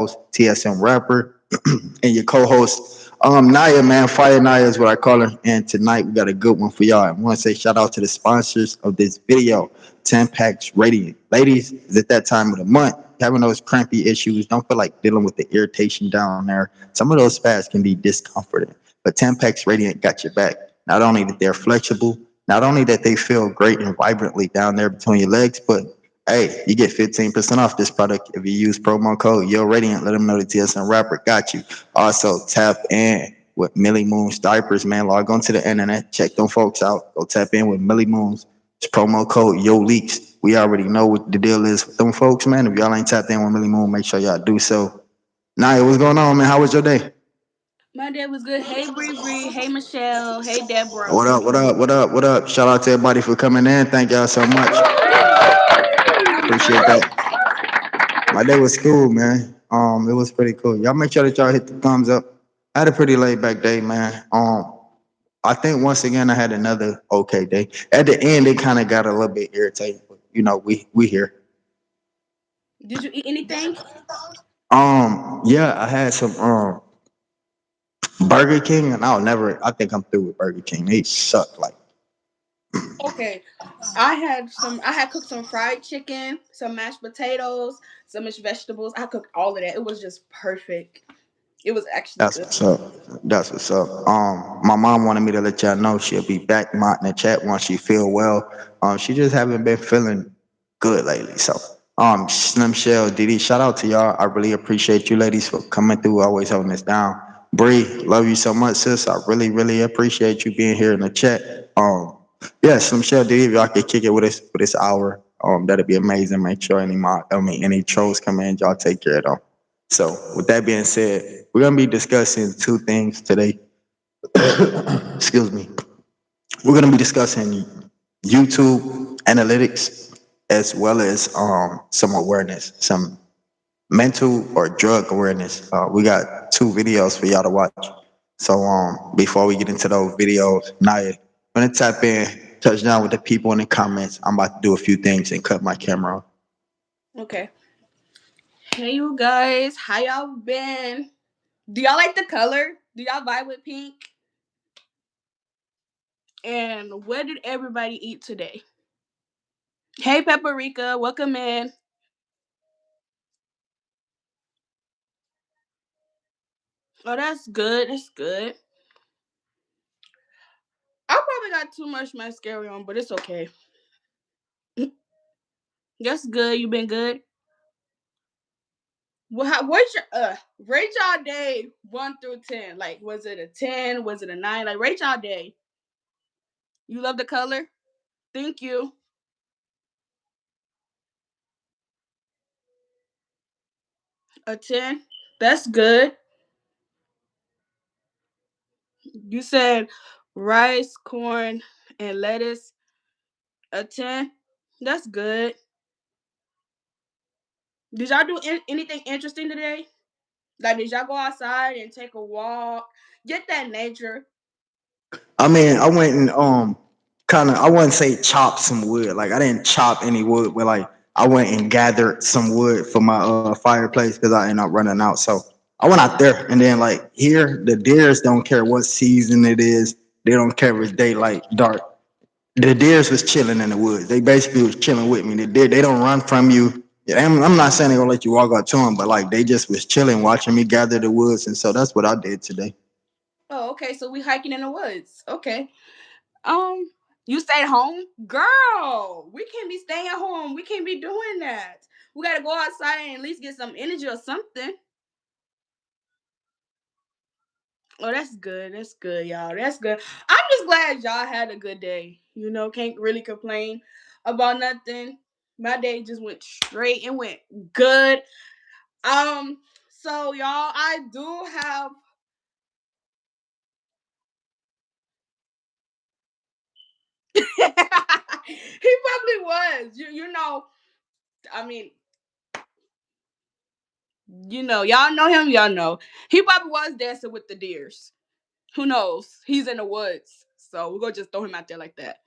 host, TSM Rapper, and your co-host, Naya, man. Fire Naya is what I call her. And tonight we got a good one for y'all. I want to say shout out to the sponsors of this video, 10 Packs Radiant. Ladies, it's at that time of the month. Having those crampy issues, don't feel like dealing with the irritation down there. Some of those spats can be discomforting, but 10 Packs Radiant got your back. Not only that they're flexible, not only that they feel great and vibrantly down there between your legs, but hey, you get 15% off this product if you use promo code YoRadiant. Let them know the TSM Rapper got you. Also, tap in with Millie Moon's diapers, man. Log on to the internet, check them folks out. Go tap in with Millie Moon's. It's promo code YoLeaks. We already know what the deal is with them folks, man. If y'all ain't tapped in with Millie Moon, make sure y'all do so. Naya, what's going on, man? How was your day? My day was good. Hey Bree Bree. Hey Michelle. Hey Deborah. What up? What up? What up? What up? Shout out to everybody for coming in. Thank y'all so much. How was Appreciate yours? that. My day was cool, man. It was pretty cool. Y'all make sure that y'all hit the thumbs up. I had a pretty laid back day, man. I think once again I had another okay day. At the end, it kind of got a little bit irritating, but we here. Did you eat anything? Yeah, I had some Burger King, and I'll never. I think I'm through with Burger King. They suck. Like, Okay. I had cooked some fried chicken, some mashed potatoes, some mashed vegetables. I cooked all of that. It was just perfect. It was actually that's good. what's up. That's what's up. My mom wanted me to let y'all know she'll be back in the chat once she feel well. She just haven't been feeling good lately. So, Slim Shell, Didi, shout out to y'all. I really appreciate you ladies for coming through, always holding us down. Bree, love you so much, sis. I really, really appreciate you being here in the chat. Yeah, Slim Shell, Didi, if y'all could kick it with us for this hour, that'd be amazing. Make sure any trolls come in, y'all take care of them. So, with that being said, we're gonna be discussing two things today. Excuse me. We're gonna be discussing YouTube analytics as well as some awareness, some mental or drug awareness. We got two videos for y'all to watch. So before we get into those videos, Naya, I'm gonna tap in, touch down with the people in the comments. I'm about to do a few things and cut my camera off. Okay. Hey you guys. How y'all been? Do y'all like the color? Do y'all vibe with pink? And what did everybody eat today? Hey Paprika, welcome in. Oh, that's good. That's good. I probably got too much mascara on, but it's okay. That's good. You been good? What's your rate y'all day 1 through 10? Like, was it a 10? Was it a 9? Like, rate y'all day. You love the color? Thank you. A 10. That's good. You said rice, corn, and lettuce. A 10. That's good. Did y'all do anything interesting today? Like, did y'all go outside and take a walk? Get that nature. I mean, I went and kind of I wouldn't say chop some wood. Like I didn't chop any wood, but like I went and gathered some wood for my fireplace because I ended up running out. So I went out there and then like here the deers don't care what season it is. They don't care if it's daylight, dark. The deers was chilling in the woods. They basically was chilling with me. The deer they don't run from you. Yeah, I'm not saying they gonna let you walk up to them, but like they just was chilling, watching me gather the woods, and so that's what I did today. Oh, okay. So we hiking in the woods. Okay. Um, you stayed home, girl. We can't be staying home. We can't be doing that. We gotta go outside and at least get some energy or something. Oh, that's good. That's good, y'all. That's good. I'm just glad y'all had a good day. You know, can't really complain about nothing. My day just went straight and went good. Um, so y'all, I do have. He probably was. You know. I mean, y'all know him. Y'all know he probably was dancing with the deers. Who knows? He's in the woods, so we're gonna just throw him out there like that.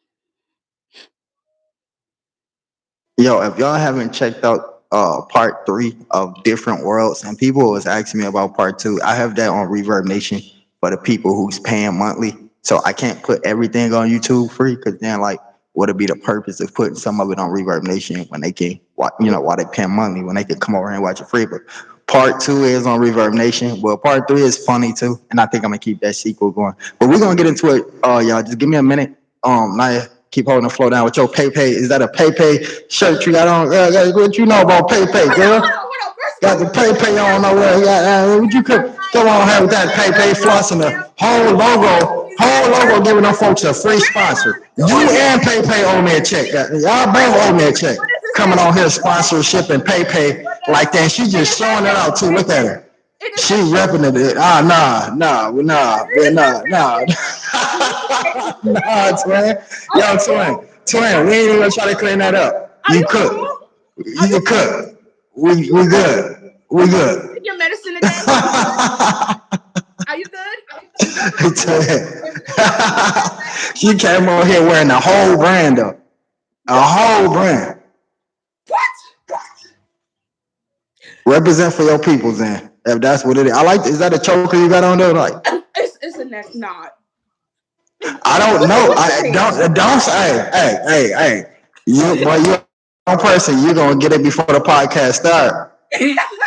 Yo, if y'all haven't checked out part three of Different Worlds, and people was asking me about part two. I have that on Reverb Nation for the people who's paying monthly. So I can't put everything on YouTube free because then like what would be the purpose of putting some of it on Reverb Nation when they can, while they paying monthly when they can come over here and watch it free. But part two is on Reverb Nation. Well, part three is funny too, and I think I'm gonna keep that sequel going. But we're gonna get into it. Y'all, just give me a minute. Naya, keep holding the floor down with your pay. Is that a pay shirt you got on? What you know about pay, girl? Hold on. First of Got all, the pay on over there. What you could come on here with that pay floss and the whole logo giving them folks a free sponsor. You and pay owe me a check. Y'all both owe me a check. Coming on here sponsorship and pay like that. She just showing it out too. Look at her. She repping it. Nah. Nah, twin. Yo, twin. We ain't even try to clean that up. Are You you cool? cook. Are You you cool? cook. We good. We good. Take your medicine today. Are you good? You good? If you don't She came on here wearing a whole brand though. A whole brand. what? Represent for your peoples then. If that's what it is. I like is that a choker you got on there? Like It's a neck knot. I don't What's know. what's the I pants? don't say hey. You boy, you a person, you're gonna get it before the podcast start.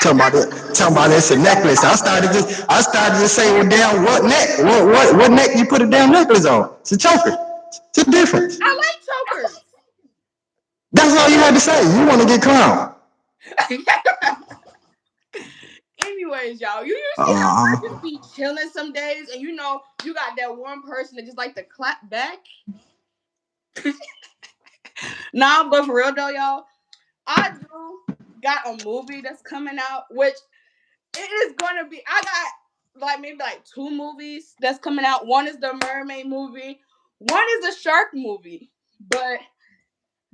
Talking about it's a necklace. I started to say, well, damn, what neck? What neck you put a damn necklace on? It's a choker. It's a difference. I like chokers. That's all you had to say. You want to get clowned. Anyways, y'all, you see how I Uh, just be chilling some days, and you got that one person that just like to clap back. Nah, but for real though, y'all, I do got a movie that's coming out, which it is gonna be. I got like maybe like two movies that's coming out. One is the mermaid movie. One is the shark movie. But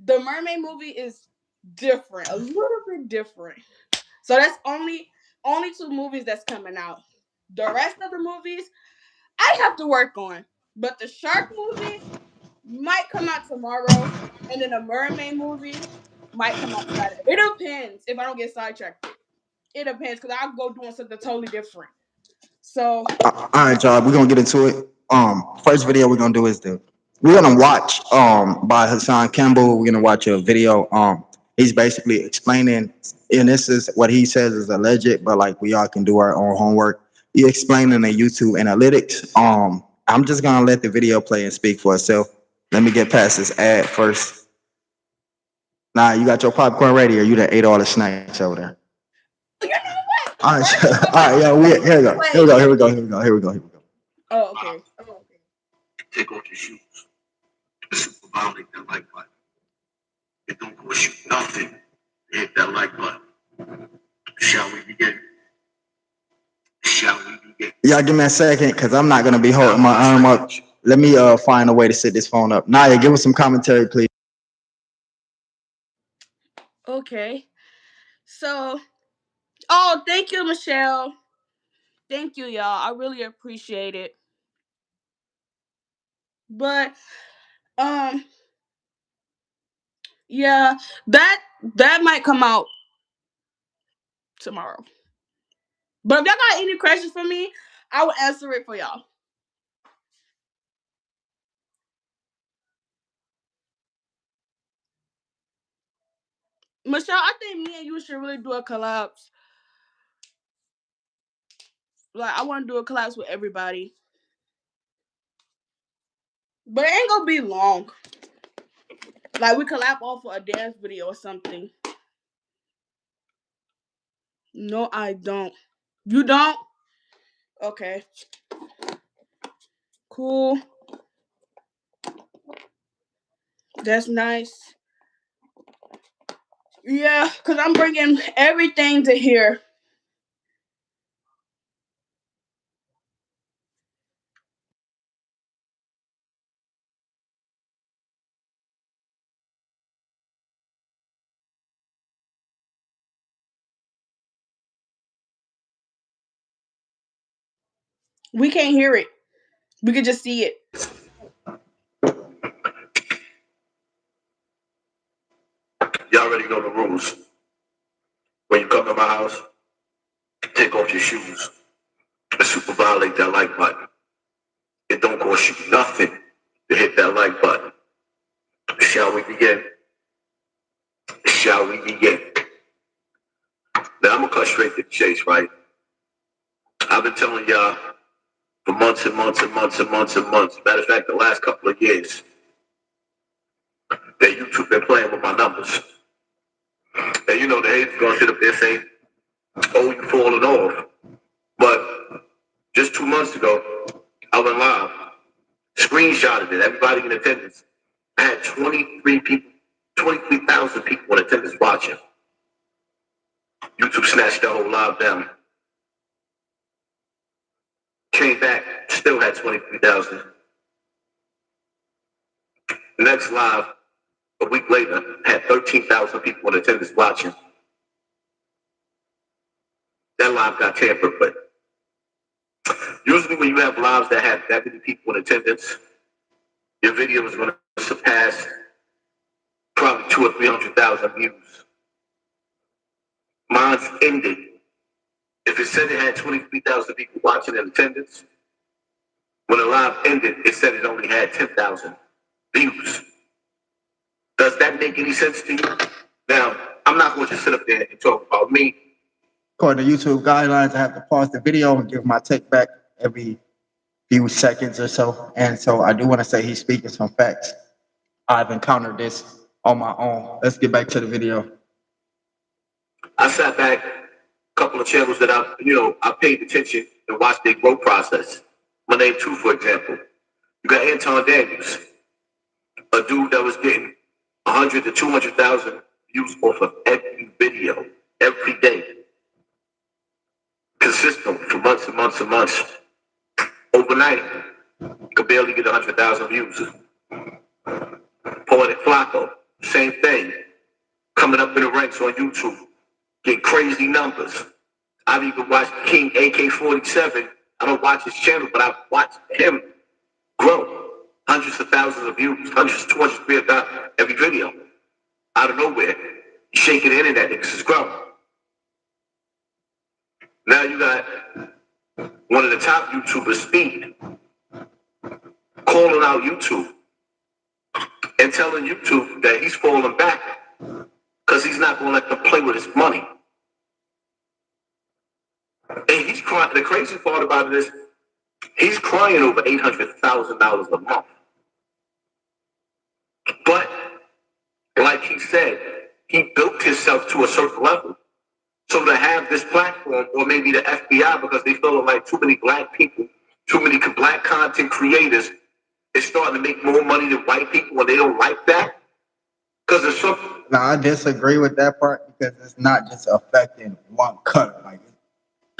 the mermaid movie is different, a little bit different. So that's only two movies that's coming out. The rest of the movies I have to work on. But the shark movie might come out tomorrow, and then the mermaid movie might come out Saturday. It depends if I don't get sidetracked. It depends because I'll go doing something totally different. So all right, y'all. We're gonna get into it. First video we're gonna do is we're gonna watch by Hassan Campbell. We're gonna watch a video. He's basically explaining, and this is what he says is alleged, but like we all can do our own homework. He explaining the YouTube analytics. I'm just gonna let the video play and speak for itself. Let me get past this ad first. Nah, you got your popcorn ready, or you done ate all the snacks over there? you know what? All right, First of all all, right, yo, let me play. here we go. Oh, okay. Take off your shoes. Super violate that like button. It don't cost you nothing. Hit that like button. Shall we begin? Shall we begin? Y'all give me a second, because I'm not gonna be holding my arm up. Let me find a way to set this phone up. Naya, give us some commentary, please. Okay. So, oh, thank you, Michelle. Thank you, y'all. I really appreciate it. But um, yeah, that might come out tomorrow. But if y'all got any questions for me, I will answer it for y'all. Michelle, I think me and you should really do a collapse. Like, I want to do a collapse with everybody, but it ain't gonna be long. Like, we collab off of a dance video or something. No, I don't. You don't? Okay. Cool. That's nice. Yeah, because I'm bringing everything to here. We can't hear it. We could just see it. Y'all already know the rules. When you come to my house, take off your shoes and super violate that like button. It don't cost you nothing to hit that like button. Shall we begin? Shall we begin? Now I'm gonna cut straight to the chase, right? I've been telling y'all for months and months and months and months and months. Matter of fact, the last couple of years, that YouTube been playing with my numbers. And you know the haters gonna sit up there saying, "Oh, you falling off." But just 2 months ago, I went live, screenshotted it. Everybody in attendance. I had 23 people, 23,000 people in attendance watching. YouTube snatched that whole live down. Came back, still had 23,000. Next live, a week later, had 13,000 people in attendance watching. That live got tampered with. Usually, when you have lives that have that many people in attendance, your video is going to surpass probably 200,000 or 300,000 views. Mine's ended. If it said it had 23,000 people watching in attendance, when the live ended, it said it only had 10,000 views. Does that make any sense to you? Now, I'm not going to sit up there and talk about me. According to YouTube guidelines, I have to pause the video and give my take back every few seconds or so. And so I do want to say he's speaking some facts. I've encountered this on my own. Let's get back to the video. I sat back, a couple of channels that I paid attention and watched their growth process. My name two, for example. You got Anton Daniels, a dude that was getting 100 to 200,000 views off of every video, every day, consistent for months and months and months. Overnight, you could barely get 100,000 views. Poetic Flacco, same thing, coming up in the ranks on YouTube, get crazy numbers. I've even watched King AK-47. I don't watch his channel, but I've watched him grow. Hundreds of thousands of views, hundreds, 200, 300,000 every video. Out of nowhere, shaking the internet, niggas is growing. Now you got one of the top YouTubers, Speed, calling out YouTube and telling YouTube that he's falling back because he's not going to let them play with his money. And he's crying. The crazy part about it is he's crying over $800,000 a month. But like he said, he built himself to a certain level. So to have this platform, or maybe the FBI, because they feel like too many black people, too many black content creators, is starting to make more money than white people, and they don't like that. Because there's something. Now I disagree with that part because it's not just affecting one color, like it's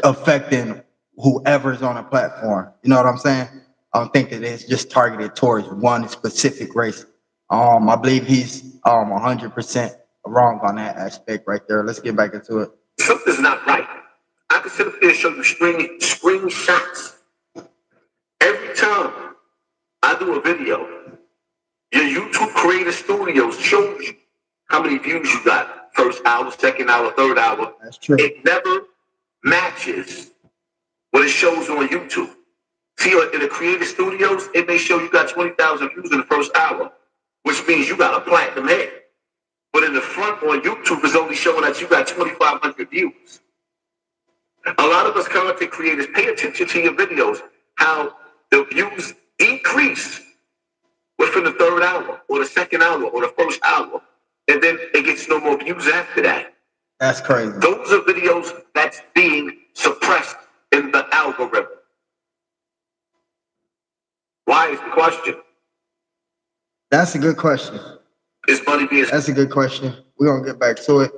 affecting whoever's on a platform. You know what I'm saying? I don't think that it's just targeted towards one specific race. I believe he's 100% wrong on that aspect right there. Let's get back into it. Something's not right. I can sit up there and show you screenshots. Every time I do a video, your YouTube Creator Studios shows you how many views you got. First hour, second hour, third hour. That's true. It never matches what it shows on YouTube. See, in the Creator Studios, it may show you got 20,000 views in the first hour, which means you got a platinum head. But in the front on YouTube, it's only showing that you got 2,500 views. A lot of us content creators pay attention to your videos, how the views decrease within the third hour, or the second hour, or the first hour, and then it gets no more views after that. That's crazy. Those are videos that's being suppressed in the algorithm. Why is the question? That's a good question. Is money being? That's a good question. We're gonna get back to it.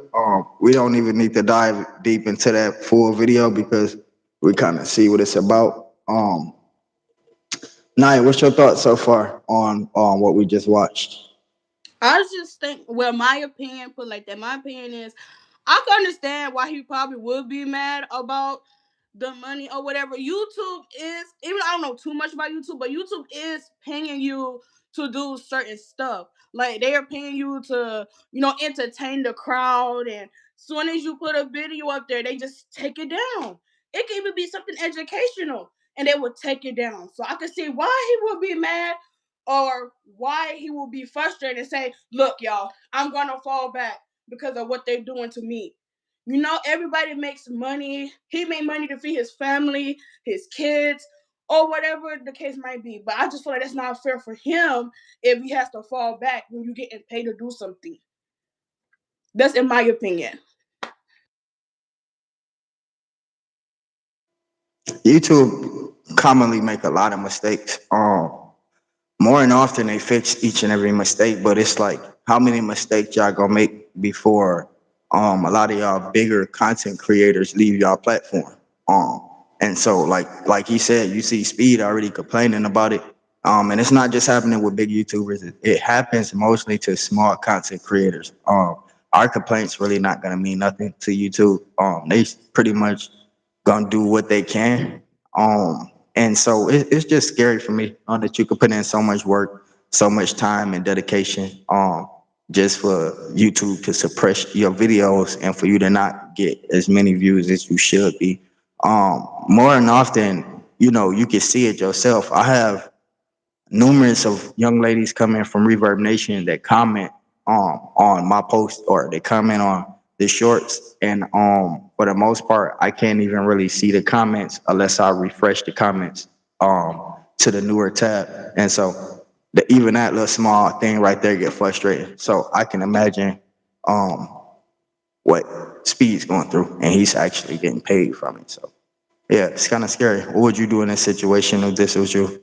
We don't even need to dive deep into that full video because we kind of see what it's about. Naya, what's your thoughts so far on what we just watched? I just think, well, my opinion, put like that, my opinion is, I can understand why he probably would be mad about the money or whatever. YouTube is, even though I don't know too much about YouTube, but YouTube is paying you to do certain stuff. Like they are paying you to, entertain the crowd and Soon as you put a video up there, they just take it down. It can even be something educational, and they will take it down. So I can see why he would be mad or why he will be frustrated and say, "Look, y'all, I'm gonna fall back because of what they're doing to me." You know, everybody makes money. He made money to feed his family, his kids, or whatever the case might be. But I just feel like that's not fair for him if he has to fall back when you're getting paid to do something. That's in my opinion. YouTube commonly make a lot of mistakes. More than often they fix each and every mistake, but it's like how many mistakes y'all gonna make before a lot of y'all bigger content creators leave y'all platform. And so like he said, you see Speed already complaining about it. And it's not just happening with big YouTubers. It happens mostly to small content creators. Our complaints really not gonna mean nothing to YouTube. They pretty much gonna do what they can. And so it's just scary for me that you could put in so much work, so much time and dedication, just for YouTube to suppress your videos and for you to not get as many views as you should be. More than often, you can see it yourself. I have numerous of young ladies come in from Reverb Nation that comment on my post or they comment on the shorts, and for the most part I can't even really see the comments unless I refresh the comments to the newer tab. And so even that little small thing right there get frustrating. So I can imagine um what Speed's going through, and he's actually getting paid from it. So yeah, it's kind of scary. What would you do in a situation if this was you?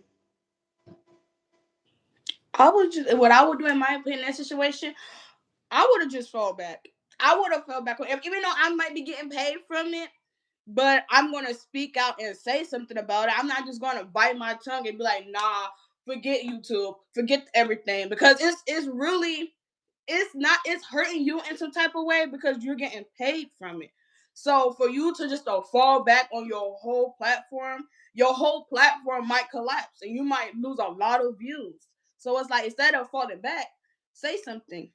I would just what I would do in my opinion in that situation. I would have just fall back. I would have fell back, even though I might be getting paid from it. But I'm gonna speak out and say something about it. I'm not just gonna bite my tongue and be like, "Nah, forget YouTube, forget everything," because it's really it's not it's hurting you in some type of way because you're getting paid from it. So for you to just fall back on your whole platform might collapse and you might lose a lot of views. So it's like instead of falling back, say something.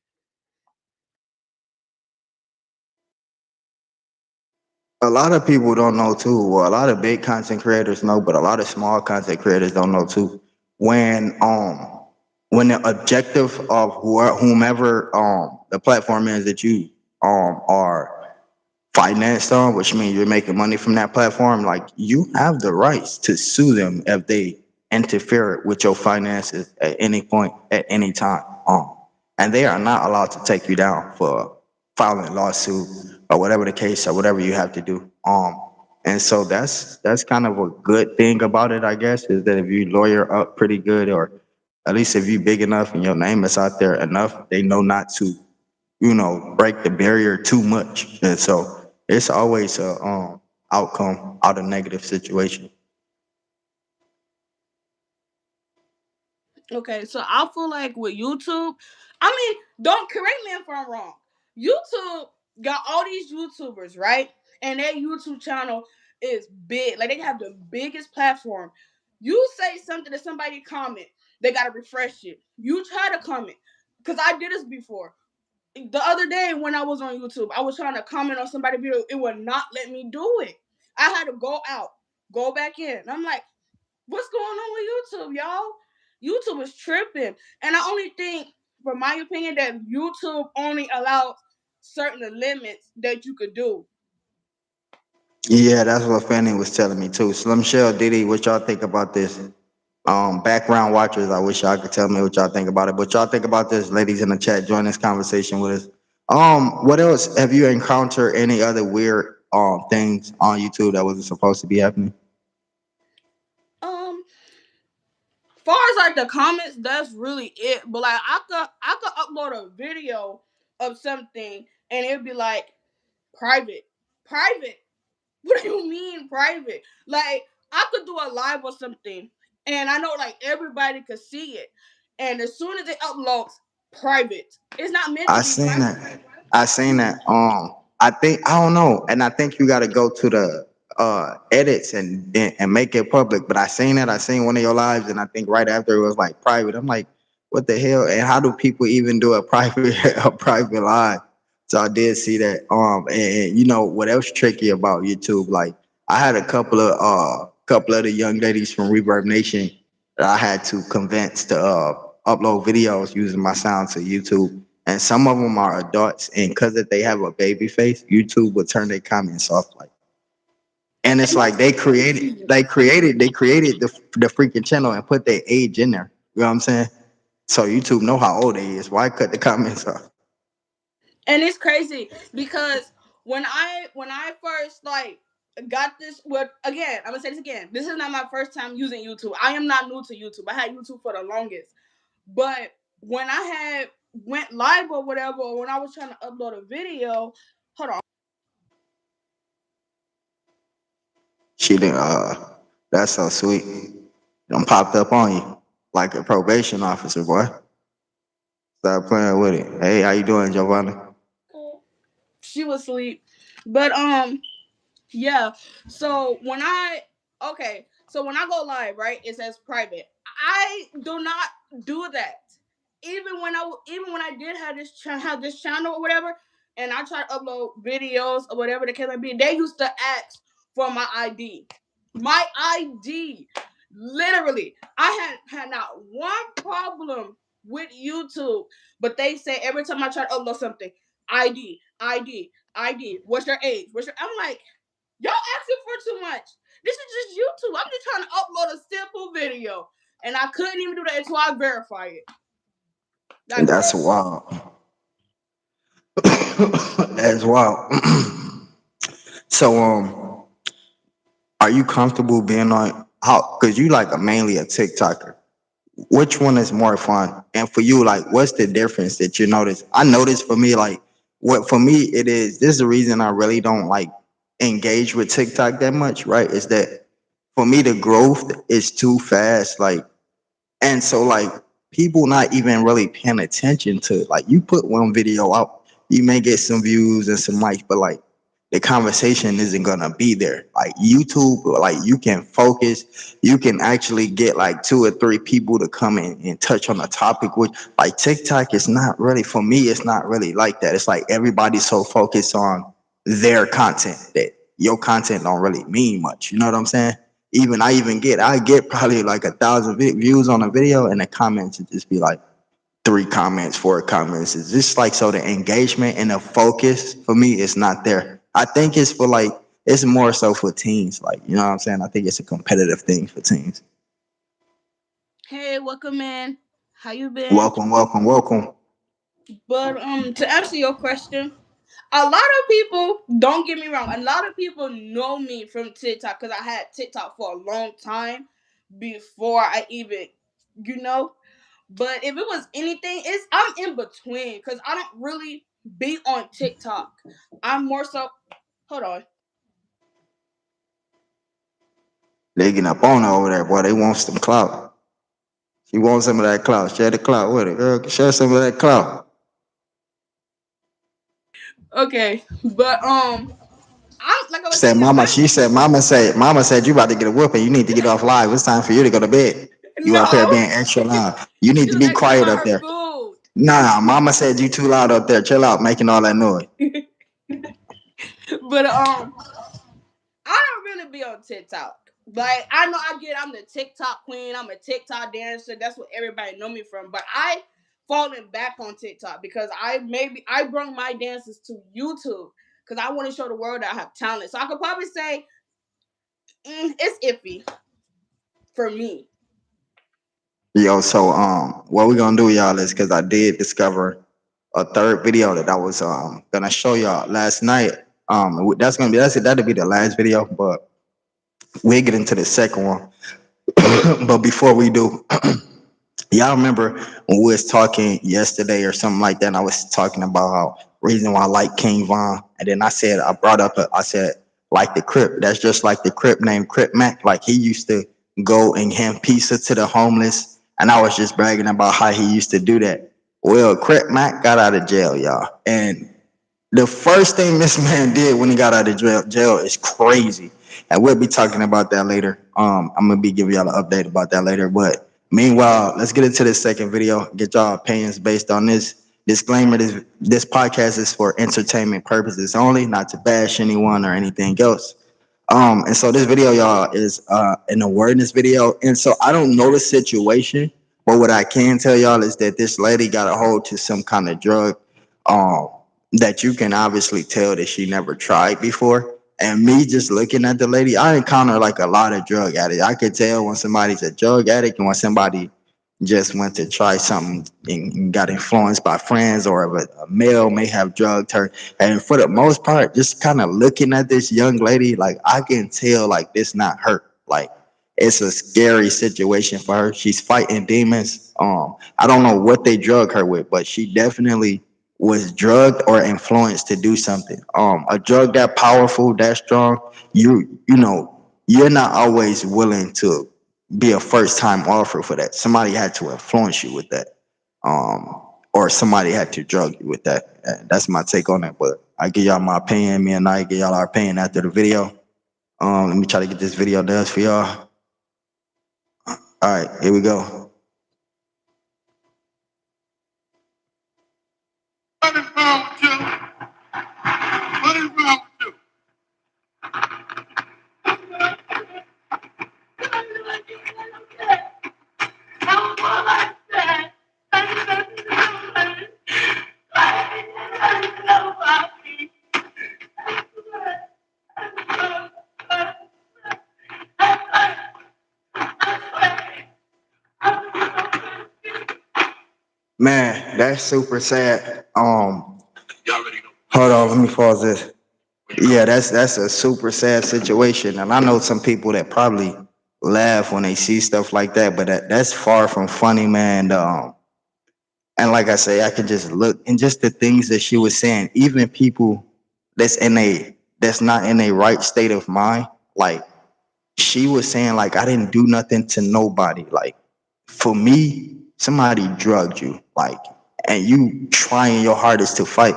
A lot of people don't know too. Well, a lot of big content creators know, but a lot of small content creators don't know too. When um when the objective of whomever the platform is that you are financed on, which means you're making money from that platform, like you have the rights to sue them if they interfere with your finances at any point, at any time. And they are not allowed to take you down for filing a lawsuit or whatever the case or whatever you have to do. And so that's kind of a good thing about it, I guess, is that if you lawyer up pretty good, or at least if you big enough and your name is out there enough, they know not to break the barrier too much. And so it's always a outcome out of negative situation. Okay, so I feel like with YouTube, I mean, don't correct me if I'm wrong. YouTube got all these YouTubers, right? And their YouTube channel is big. Like they have the biggest platform. You say something to somebody comment, they gotta refresh it. You try to comment. Cause I did this before. The other day when I was on YouTube, I was trying to comment on somebody's video. It would not let me do it. I had to go out, go back in. And I'm like, what's going on with YouTube, y'all? YouTube is tripping. And I only think, from my opinion, that YouTube only allows certain limits that you could do. Yeah, that's what Fanny was telling me too. Slim Shell, Diddy, what y'all think about this? Background watchers, I wish y'all could tell me what y'all think about it. What y'all think about this, ladies in the chat? Join this conversation with us. What else have you encountered? Any other weird things on YouTube that wasn't supposed to be happening? Um, far as like the comments, that's really it. But like I could upload a video of something and it'd be like private. Private. What do you mean private? Like I could do a live or something, and I know like everybody could see it. And as soon as it uploads, private. It's not meant to I be seen private. that. I seen that. I think I don't know, and I think you got to go to the edits and make it public. But I seen it. I seen one of your lives, and I think right after it was like private. I'm like, what the hell? And how do people even do a private a private live? So I did see that. And you know what else tricky about YouTube? Like I had a couple of the young ladies from Reverb Nation that I had to convince to upload videos using my sound to YouTube. And some of them are adults, and because that they have a baby face, YouTube will turn their comments off. Like, and it's And like that's crazy. they created the freaking channel and put their age in there. You know what I'm saying? So YouTube know how old they is. Why cut the comments off? And it's crazy because when I first like got this, well, again, I'm gonna say this again. This is not my first time using YouTube. I am not new to YouTube. I had YouTube for the longest. But when I had went live or whatever, or when I was trying to upload a video, hold on. She didn't. That's so sweet. Done popped up on you like a probation officer, boy. Stop playing with it. Hey, how you doing, Giovanna? She was asleep. But yeah. So when I okay, so when I go live, right, it says private. I do not do that. Even when I did have this channel or whatever, and I try to upload videos or whatever the case may be, they used to ask for my ID. My ID. Literally, I had not one problem with YouTube, but they say every time I try to upload something, ID, ID, ID. What's your age? I'm like, y'all asking for too much. This is just YouTube. I'm just trying to upload a simple video, and I couldn't even do that until I verify it. And Like, that's wild. That's wild. So are you comfortable being on how? Because you like mainly a TikToker. Which one is more fun? And for you, like, what's the difference that you notice? I noticed for me, like, what for me it is. This is the reason I really don't like engage with TikTok that much. Right? Is that for me the growth is too fast. Like, and so like people not even really paying attention to it. Like you put one video out, you may get some views and some likes, but like the conversation isn't gonna be there. Like YouTube, like you can focus, you can actually get like two or three people to come in and touch on a topic. Which like TikTok is not really for me. It's not really like that. It's like everybody's so focused on their content that your content don't really mean much. You know what I'm saying? Even I get probably like 1,000 views on a video, and the comments would just be like three comments, four comments. It's just like so the engagement and the focus for me is not there. I think it's for like it's more so for teens, like you know what I'm saying. I think it's a competitive thing for teens. hey, welcome in. How you been? Welcome, welcome, welcome. But to answer your question, a lot of people, don't get me wrong, a lot of people know me from TikTok because I had TikTok for a long time before I even, you know. But if it was anything, I'm in between because I don't really be on TikTok. I'm more so. Hold on. They getting up on her over there, boy. They want some clout. She wants some of that clout. Share the clout with it, girl. Share some of that clout. Okay, but I'm like I was Said saying, mama, I'm she said, mama said, you about to get a whooping. You need to get off live. It's time for you to go to bed. You up here no. being extra loud. You need She to was be asking quiet about up her there. food. Nah, mama said you too loud up there. Chill out, making all that noise. But I don't really be on TikTok. Like I know I'm the TikTok queen. I'm a TikTok dancer. That's what everybody know me from. But I fallen back on TikTok because I brought my dances to YouTube because I want to show the world that I have talent. So I could probably say it's iffy for me. Yo, so what we gonna do, y'all, is because I did discover a third video that I was gonna show y'all last night. That'll be the last video, but we'll get into the second one. But before we do, y'all remember when we was talking yesterday or something like that, and I was talking about how reason why I like King Von, and then I brought up, I said, like the Crip, that's just like the Crip named Crip Mac, like he used to go and hand pizza to the homeless, and I was just bragging about how he used to do that. Well, Crip Mac got out of jail, y'all, and the first thing this man did when he got out of jail is crazy, and we'll be talking about that later. I'm gonna be giving y'all an update about that later. But meanwhile, let's get into this second video. Get y'all opinions based on this. Disclaimer: this podcast is for entertainment purposes only, not to bash anyone or anything else. And so this video, y'all, is an awareness video. And so I don't know the situation, but what I can tell y'all is that this lady got a hold to some kind of drug um that you can obviously tell that she never tried before. And me just looking at the lady, I encounter like a lot of drug addicts. I could tell when somebody's a drug addict and when somebody just went to try something and got influenced by friends, or if a male may have drugged her. And for the most part, just kind of looking at this young lady, like I can tell like this not her. Like it's a scary situation for her. She's fighting demons. I don't know what they drug her with, but she definitely was drugged or influenced to do something. A drug that powerful, that strong, you know, you're not always willing to be a first time offer for that. Somebody had to influence you with that. Or somebody had to drug you with that. That's my take on it. But I give y'all my opinion. Me and I give y'all our opinion after the video. Let me try to get this video done for y'all. All right, here we go. What is wrong with you? What is wrong with you? Man, that's super sad. Hold on, let me pause this. Yeah, that's a super sad situation, and I know some people that probably laugh when they see stuff like that, but that's far from funny, man. And like I say, I can just look and just the things that she was saying. Even people that's not in a right state of mind, like she was saying, like I didn't do nothing to nobody. Like for me, somebody drugged you, like, and you trying your hardest to fight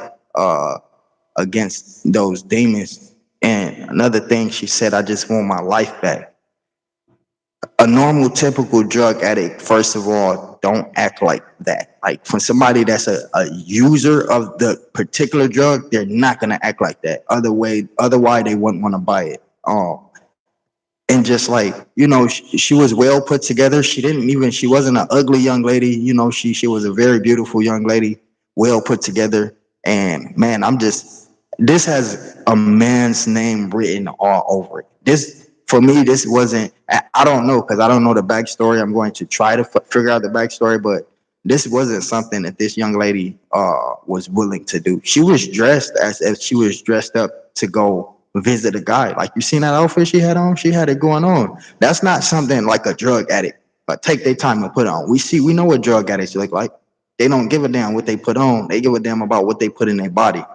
against those demons. And another thing she said, I just want my life back. A normal, typical drug addict, first of all, don't act like that. Like for somebody that's a user of the particular drug, they're not gonna act like that. Otherwise they wouldn't want to buy it. And just like she was well put together. She wasn't an ugly young lady. She was a very beautiful young lady, well put together. And man, this has a man's name written all over it. This for me, this wasn't. I don't know, because I don't know the backstory. I'm going to try to figure out the backstory, but this wasn't something that this young lady was willing to do. She was dressed as if she was dressed up to go visit a guy. Like you seen that outfit she had on? She had it going on. That's not something like a drug addict but take their time and put on. We know what drug addicts look like. They don't give a damn what they put on. They give a damn about what they put in their body.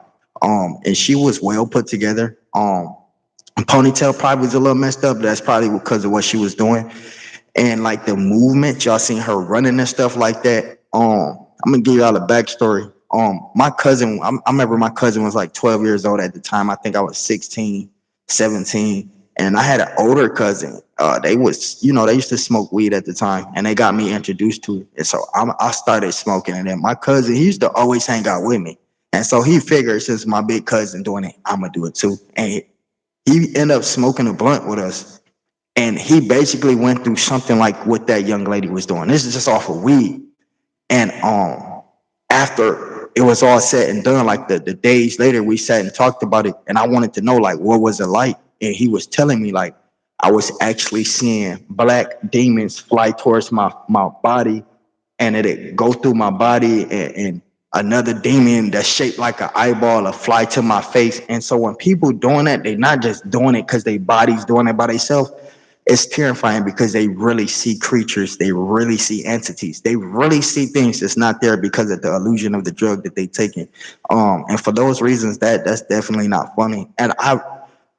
And she was well put together. Ponytail probably was a little messed up, but that's probably because of what she was doing. And like the movement, y'all seen her running and stuff like that. I'm gonna give y'all a backstory. My cousin, I remember my cousin was like 12 years old at the time. I think I was 16, 17. And I had an older cousin. They used to smoke weed at the time, and they got me introduced to it. And so I started smoking. And then my cousin, he used to always hang out with me. And so he figured since my big cousin doing it, I'm gonna do it too. And he ended up smoking a blunt with us. And he basically went through something like what that young lady was doing. This is just off of weed. And after it was all said and done, like the days later, we sat and talked about it. And I wanted to know, like, what was it like? And he was telling me, like, I was actually seeing black demons fly towards my body, and it'd go through my body, and another demon that's shaped like an eyeball will fly to my face. And so when people doing that, they're not just doing it because their body's doing it by themselves. It's terrifying because they really see creatures, they really see entities, they really see things that's not there because of the illusion of the drug that they taking. And for those reasons, that's definitely not funny. And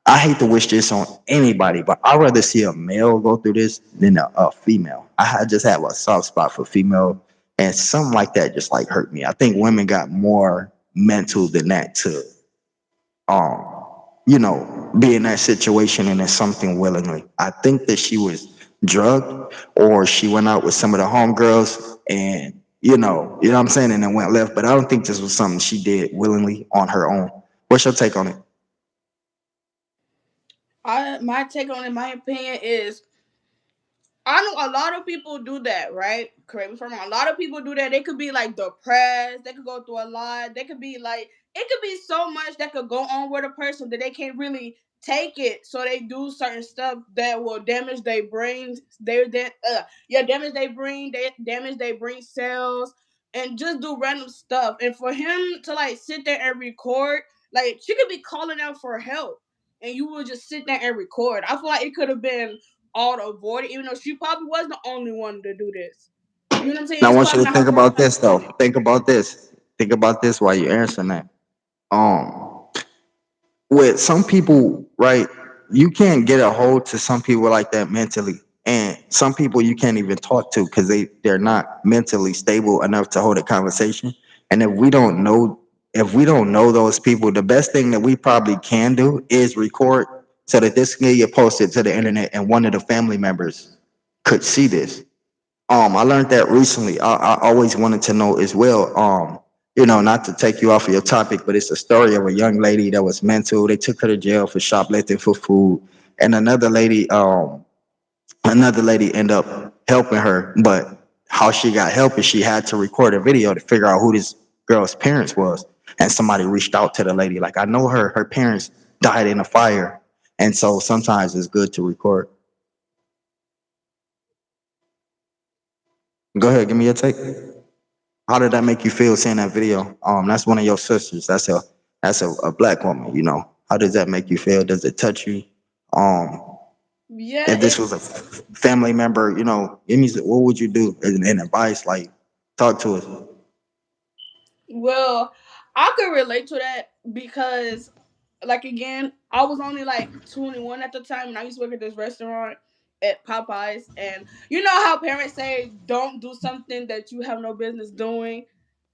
I hate to wish this on anybody, but I'd rather see a male go through this than a female. I just have a soft spot for female, and something like that just like hurt me. I think women got more mental than that to um be in that situation and it's something willingly. I think that she was drugged, or she went out with some of the homegirls and you know what I'm saying, and then went left. But I don't think this was something she did willingly on her own. What's your take on it? I my take on it, my opinion is I know a lot of people do that, right? Correct me if I'm wrong. A lot of people do that. They could be like depressed. They could go through a lot. They could be like, it could be so much that could go on with a person that they can't really take it. So they do certain stuff that will damage their brains. Damage their brain. They damage their brain cells, and just do random stuff. And for him to like sit there and record, like she could be calling out for help, and you would just sit there and record. I feel like it could have been all to avoid it, even though she probably was the only one to do this. You know what I'm saying? Now I It's want you probably to not her think first about time this though. doing it. Think about this. Think about this while you're answering that. Um, with some people, right, you can't get a hold to some people like that mentally. And some people you can't even talk to because they're not mentally stable enough to hold a conversation. And if we don't know those people, the best thing that we probably can do is record so that this can get posted to the internet and one of the family members could see this. I learned that recently. I always wanted to know as well. Not to take you off of your topic, but it's a story of a young lady that was mental. They took her to jail for shoplifting for food, and another lady ended up helping her. But how she got help is she had to record a video to figure out who this girl's parents was, and somebody reached out to the lady like, "I know her. Her parents died in a fire," and so sometimes it's good to record. Go ahead, give me your take. How did that make you feel seeing that video? That's one of your sisters. That's a black woman. How does that make you feel? Does it touch you? Um, Yeah, if this it was a family member, give me what would you do? And advice, like talk to us. well, I could relate to that because like again, I was only like 21 at the time and I used to work at this restaurant at Popeyes, and you know how parents say don't do something that you have no business doing.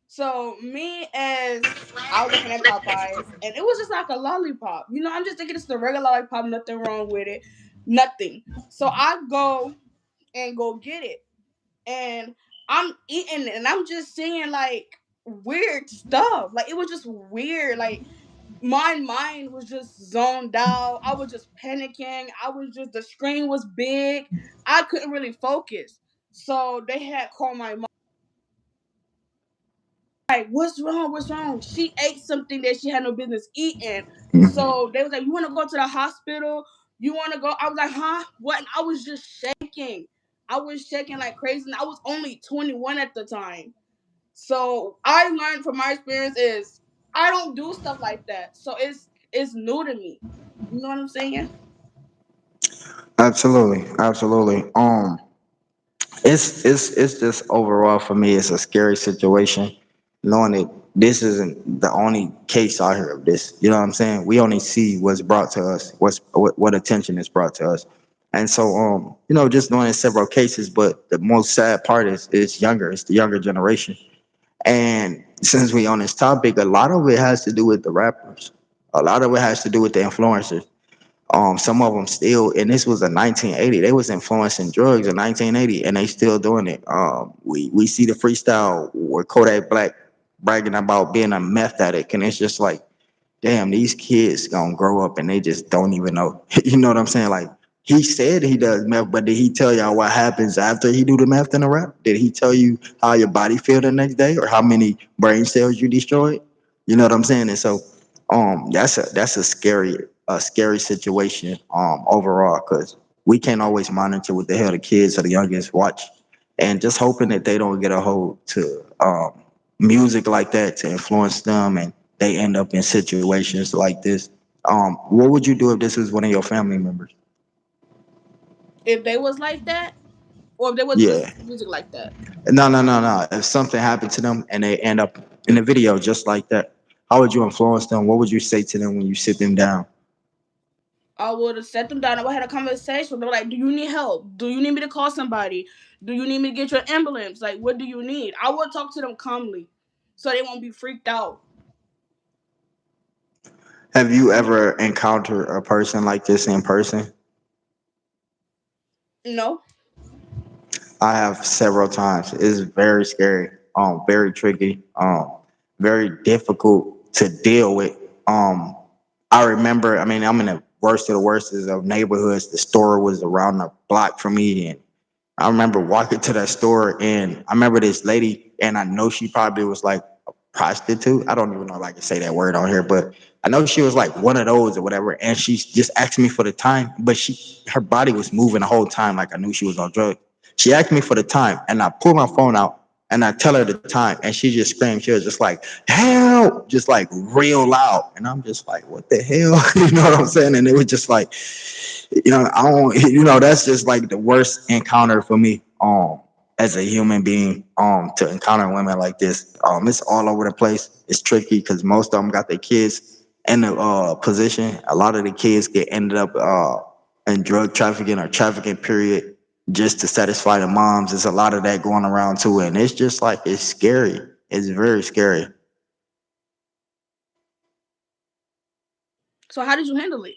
So me as I was looking at Popeyes and it was just like a lollipop. I'm just thinking it's the regular lollipop, nothing wrong with it. Nothing. So I go get it. And I'm eating it and I'm just seeing like weird stuff. Like it was just weird. Like my mind was just zoned out. I was just panicking. The screen was big. I couldn't really focus. So they had called my mom. Like, what's wrong? What's wrong? She ate something that she had no business eating. Mhm. So they was like, you want to go to the hospital? You want to go? I was like, huh? What? And I was just shaking. I was shaking like crazy. And I was only 21 at the time. So I learned from my experience is I don't do stuff like that. So it's new to me. You know what I'm saying? Absolutely, absolutely. It's just overall for me, it's a scary situation, knowing that this isn't the only case I hear of this. You know what I'm saying? We only see what's brought to us, what attention is brought to us, and so just knowing several cases. But the most sad part is it's younger. It's the younger generation, and since we on this topic, a lot of it has to do with the rappers. A lot of it has to do with the influencers. Some of them still, and this was in 1980. They was influencing drugs in 1980, and they still doing it. We see the freestyle where Kodak Black bragging about being a meth addict, and it's just like, damn, these kids gonna grow up and they just don't even know. You know what I'm saying? Like he said he does meth, but did he tell y'all what happens after he do the meth in the rap? Did he tell you how your body feel the next day or how many brain cells you destroyed? You know what I'm saying? And so that's a scary situation overall because we can't always monitor what the hell the kids or the youngest watch, and just hoping that they don't get a hold to music like that to influence them and they end up in situations like this. What would you do if this was one of your family members? If they was like that, or if they was Yeah. listening to music like that, No, no, no, no. If something happened to them and they end up in a video just like that, how would you influence them? What would you say to them when you sit them down? I would have set them down. I would have had a conversation. They were like, "Do you need help? Do you need me to call somebody? Do you need me to get your ambulance? Like, what do you need?" I would talk to them calmly, so they won't be freaked out. Have you ever encountered a person like this in person? No, I have several times. It's very scary. very tricky, very difficult to deal with. I remember, I mean, I'm in the worst of the worst of neighborhoods. The store was around the block from me, and I remember walking to that store, and I remember this lady, and I know she probably was like a prostitute. I don't even know if I can say that word on here, but I know she was like one of those or whatever. And she just asked me for the time, but her body was moving the whole time, like I knew she was on drugs. She asked me for the time, and I pulled my phone out and I tell her the time, and she just screamed. She was just like, "Help!" Just like real loud, and I'm just like, "What the hell?" You know what I'm saying? And it was just like, I don't, that's just like the worst encounter for me, as a human being, to encounter women like this. It's all over the place. It's tricky because most of them got their kids in the position. A lot of the kids get ended up in drug trafficking or trafficking period just to satisfy the moms. There's a lot of that going around too, and it's just like it's scary. It's very scary. So how did you handle it?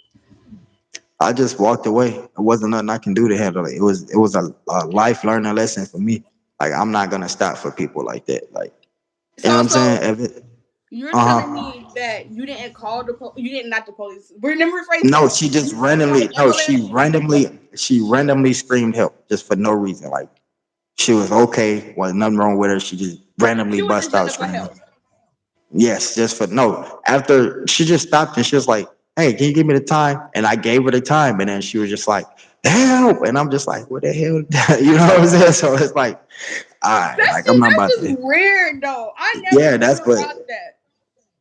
I just walked away. It wasn't nothing I can do to handle it. It was a life learning lesson for me. Like I'm not gonna stop for people like that. Like you know what So I'm saying? so you're telling Uh-huh. me that you didn't call you didn't, not the police. Let me rephrase No, that. she just You didn't call randomly. the No, ambulance. she randomly screamed help just for no reason. Like she was okay, was nothing wrong with her. She just randomly She was bust just out yelling for screaming. help. Yes, just for no. After she just stopped and she was like, "Hey, can you give me the time?" And I gave her the time, and then she was just like, "Help!" And I'm just like, "What the hell?" You know what I'm saying? So it's like, all right, like I'm not That's about just to. weird though. I never Yeah, knew that's but about that.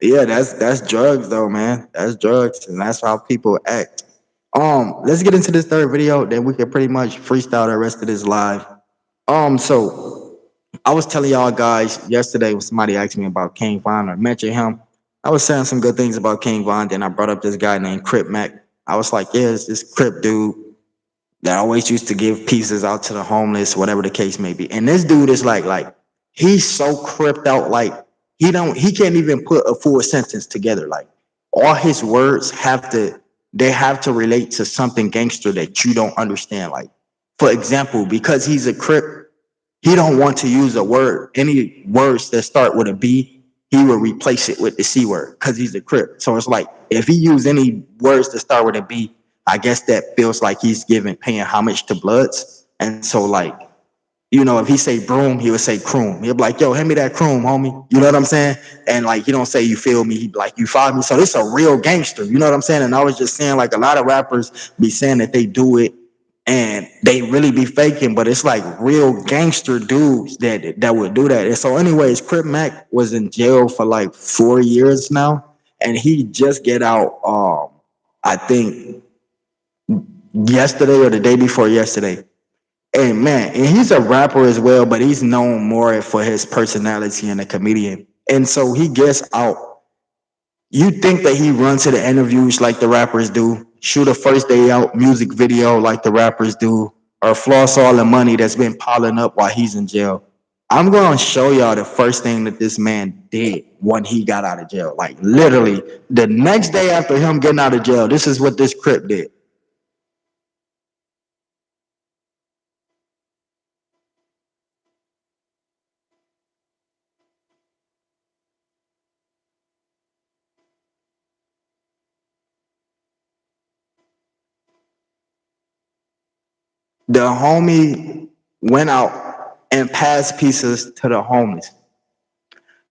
yeah, that's drugs though, man. That's drugs, and that's how people act. Let's get into this third video, then we can pretty much freestyle the rest of this live. So I was telling y'all guys yesterday when somebody asked me about King Von or mentioned him. I was saying some good things about King Von, then I brought up this guy named Crip Mac. I was like, yeah, it's this Crip dude that always used to give pieces out to the homeless, whatever the case may be. And this dude is like he's so cripped out, like he can't even put a full sentence together. Like all his words have to relate to something gangster that you don't understand. Like for example, because he's a crip, he don't want to use a word, any words that start with a B, he will replace it with the C word because he's a crip. So it's like if he use any words that start with a B, I guess that feels like he's paying homage to Bloods. And so like, if he say broom, he would say croom. He'll be like, yo, hand me that croom, homie. You know what I'm saying? And like, he don't say you feel me. He be like, you follow me. So this a real gangster. You know what I'm saying? And I was just saying like a lot of rappers be saying that they do it and they really be faking, but it's like real gangster dudes that would do that. And so anyways, Crip Mac was in jail for like 4 years now. And he just get out, I think yesterday or the day before yesterday. And man, and he's a rapper as well, but he's known more for his personality and a comedian. And so he gets out. You think that he runs to the interviews like the rappers do, shoot a first day out music video like the rappers do, or floss all the money that's been piling up while he's in jail. I'm going to show y'all the first thing that this man did when he got out of jail. Like literally the next day after him getting out of jail, this is what this Crip did. The homie went out and passed pieces to the homeless.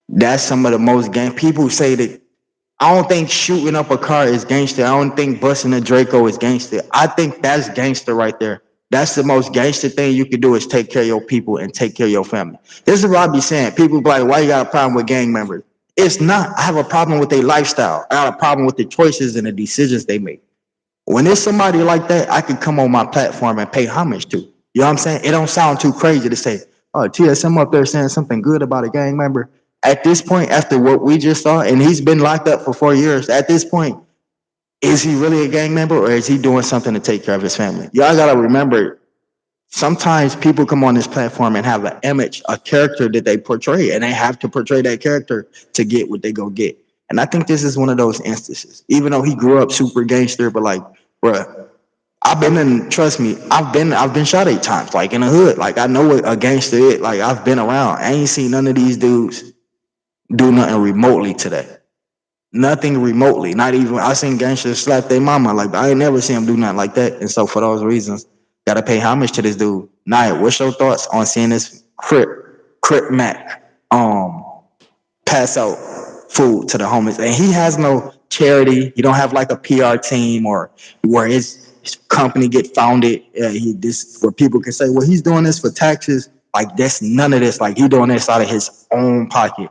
That's some of the most gang. People say that I don't think shooting up a car is gangster. I don't think busting a Draco is gangster. I think that's gangster right there. That's the most gangster thing you can do is take care of your people and take care of your family. This is what I be saying. People be like, why you got a problem with gang members? It's not. I have a problem with their lifestyle. I have a problem with the choices and the decisions they make. When there's somebody like that, I can come on my platform and pay homage to. You know what I'm saying? It don't sound too crazy to say, oh, TSM up there saying something good about a gang member. At this point, after what we just saw, and he's been locked up for 4 years, at this point, is he really a gang member or is he doing something to take care of his family? Y'all gotta remember, sometimes people come on this platform and have an image, a character that they portray, and they have to portray that character to get what they go get. And I think this is one of those instances. Even though he grew up super gangster, but like, bruh, I've been in. Trust me, I've been shot 8 times, like in the hood. Like I know what a gangster is. Like I've been around. I ain't seen none of these dudes do nothing remotely to that. Nothing remotely. Not even I seen gangsters slap their mama. Like I ain't never seen him do nothing like that. And so for those reasons, gotta pay homage to this dude. Naya, what's your thoughts on seeing this Crip Mac pass out food to the homeless? And he has no charity. He don't have like a PR team or where his company get founded. He this where people can say, well, he's doing this for taxes. Like that's none of this. Like he doing this out of his own pocket.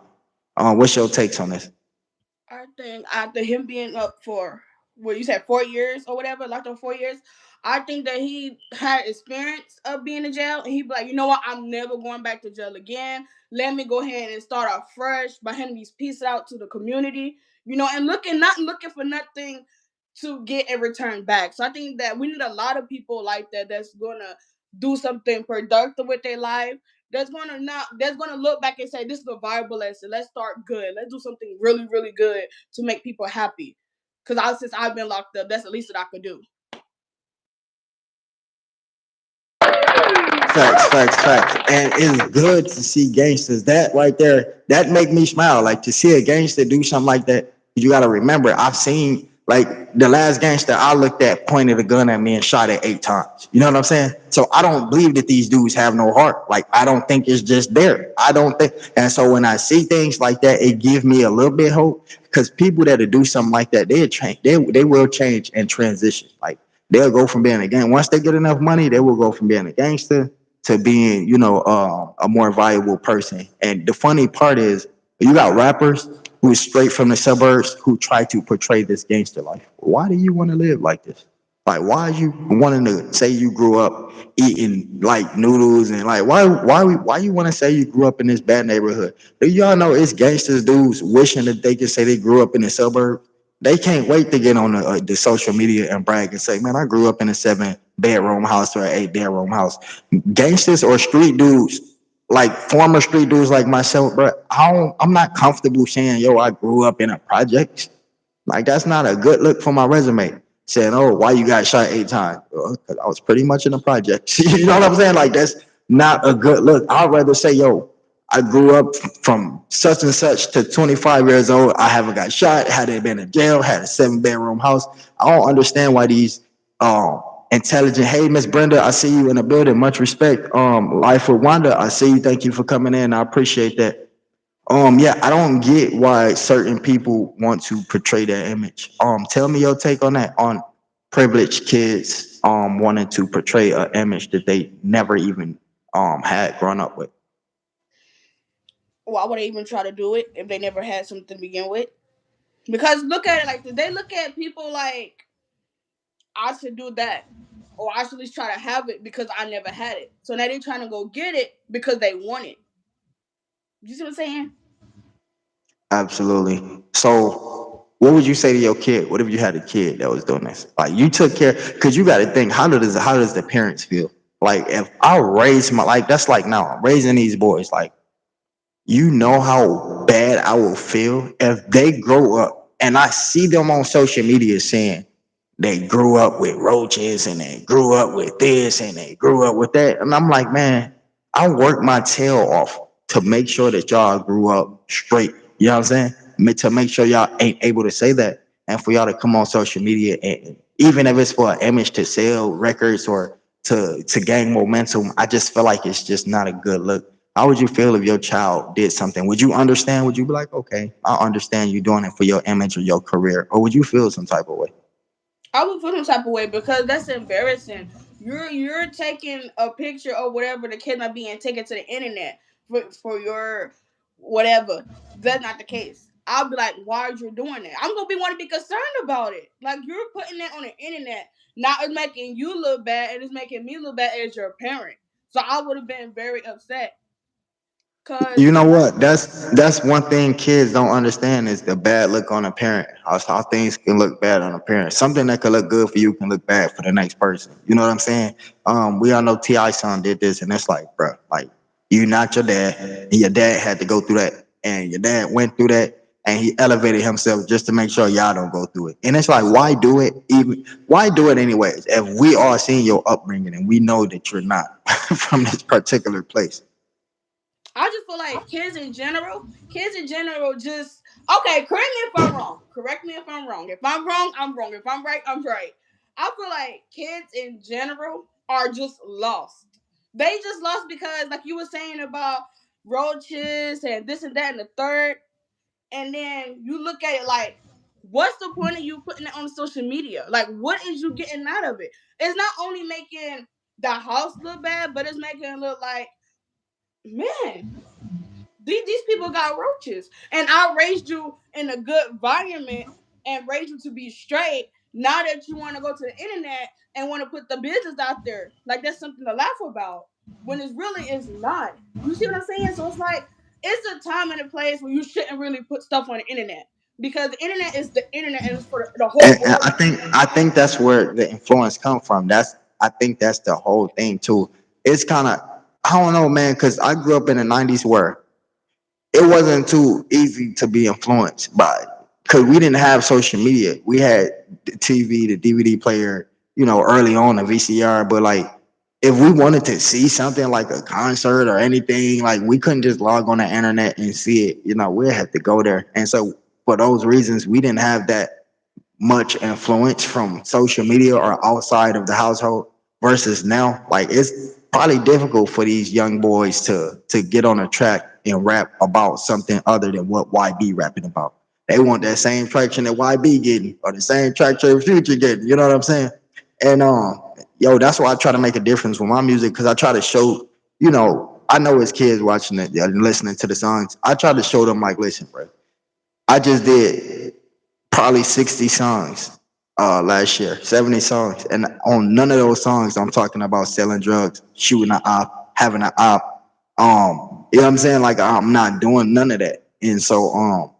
What's your takes on this? I think after him being up for what you said 4 years or whatever, locked up 4 years, I think that he had experience of being in jail, and he'd be like, you know what, I'm never going back to jail again. Let me go ahead and start off fresh by handing these pieces out to the community, and not looking for nothing to get a return back. So I think that we need a lot of people like that that's gonna do something productive with their life, that's gonna look back and say this is a viable lesson. Let's start good. Let's do something really, really good to make people happy. Since I've been locked up, that's the least that I could do. Facts. And it's good to see gangsters. That right there, that make me smile. Like to see a gangster do something like that. You gotta remember, I've seen like the last gangster I looked at pointed a gun at me and shot it 8 times. You know what I'm saying? So I don't believe that these dudes have no heart. Like I don't think it's just there. I don't think. And so when I see things like that, it gives me a little bit hope because people that do something like that, they'll change. They will change and transition. Like they'll go from being a gang. Once they get enough money, they will go from being a gangster to being, a more valuable person. And the funny part is, you got rappers who is straight from the suburbs who try to portray this gangster life. Why do you want to live like this? Like, why are you wanting to say you grew up eating like noodles and like why you want to say you grew up in this bad neighborhood? Do y'all know it's gangsters dudes wishing that they could say they grew up in the suburbs? They can't wait to get on the social media and brag and say, man, I grew up in a 7 bedroom house or an 8 bedroom house. Gangsters or street dudes, like former street dudes like myself, bro, I'm not comfortable saying, yo, I grew up in a project. Like that's not a good look for my resume. Saying, "Oh, why you got shot 8 times?" Because I was pretty much in the project. You know what I'm saying? Like that's not a good look. I'd rather say, "Yo, I grew up from such and such to 25 years old. I haven't got shot. Hadn't been in jail. Had a 7 bedroom house." I don't understand why these intelligent. Hey, Miss Brenda, I see you in the building. Much respect. Life with Wanda, I see you. Thank you for coming in. I appreciate that. Yeah, I don't get why certain people want to portray that image. Tell me your take on that. On privileged kids wanting to portray an image that they never even had grown up with. Why would they even try to do it if they never had something to begin with? Because look at it like this. They look at people like, I should do that. Or I should at least try to have it because I never had it. So now they're trying to go get it because they want it. You see what I'm saying? Absolutely. So, what would you say to your kid? What if you had a kid that was doing this? Like you took care, because you got to think, how does the parents feel? Like if I raise my like that's like now I'm raising these boys. Like you know how bad I will feel if they grow up and I see them on social media saying they grew up with roaches and they grew up with this and they grew up with that. And I'm like, man, I worked my tail off to make sure that y'all grew up straight. You know what I'm saying? To make sure y'all ain't able to say that. And for y'all to come on social media, and even if it's for an image to sell records or to gain momentum, I just feel like it's just not a good look. How would you feel if your child did something? Would you understand? Would you be like, okay, I understand you doing it for your image or your career? Or would you feel some type of way? I would feel some type of way because that's embarrassing. You're taking a picture or whatever the kid might be and take it to the internet for your whatever. That's not the case. I'll be like, why are you doing that? I'm gonna be want to be concerned about it. Like you're putting that on the internet. Now it's making you look bad and it's making me look bad as your parent. So I would have been very upset. You Cause know what? That's one thing kids don't understand is the bad look on a parent. How things can look bad on a parent. Something that could look good for you can look bad for the next person. You know what I'm saying? We all know Ti son did this, and it's like, bro, like you not your dad, and your dad had to go through that, and your dad went through that. and he elevated himself just to make sure y'all don't go through it. And it's like, why do it? Even why do it anyways? If we are seeing your upbringing and we know that you're not from this particular place. I just feel like kids in general just okay. Correct me if I'm wrong. Correct me if I'm wrong. If I'm wrong, I'm wrong. If I'm right, I'm right. I feel like kids in general are just lost. They just lost because, like you were saying about roaches and this and that and the third, and then you look at it like, what's the point of you putting it on social media? Like, what is you getting out of it? It's not only making the house look bad, but it's making it look like, man, these people got roaches. And I raised you in a good environment and raised you to be straight. Now that you want to go to the internet and want to put the business out there, like that's something to laugh about. When it really is not. You see what I'm saying? So it's like it's a time and a place where you shouldn't really put stuff on the internet because the internet is the internet and it's for the whole And world. I think that's where the influence come from. I think that's the whole thing too. It's kind of, I don't know, man, because I grew up in the '90s where it wasn't too easy to be influenced by, because we didn't have social media. We had the TV, the DVD player, early on the VCR. But like, if we wanted to see something like a concert or anything, like we couldn't just log on the internet and see it. We'd have to go there. And so for those reasons, we didn't have that much influence from social media or outside of the household versus now. Like, it's probably difficult for these young boys to get on a track and rap about something other than what YB rapping about. They want that same traction that YB getting or the same traction Future getting. You know what I'm saying? And yo, that's why I try to make a difference with my music, because I try to show, I know as kids watching it and listening to the songs, I try to show them like, listen, bro, I just did probably 60 songs last year, 70 songs. And on none of those songs, I'm talking about selling drugs, shooting an op, having an op. You know what I'm saying? Like, I'm not doing none of that. And so,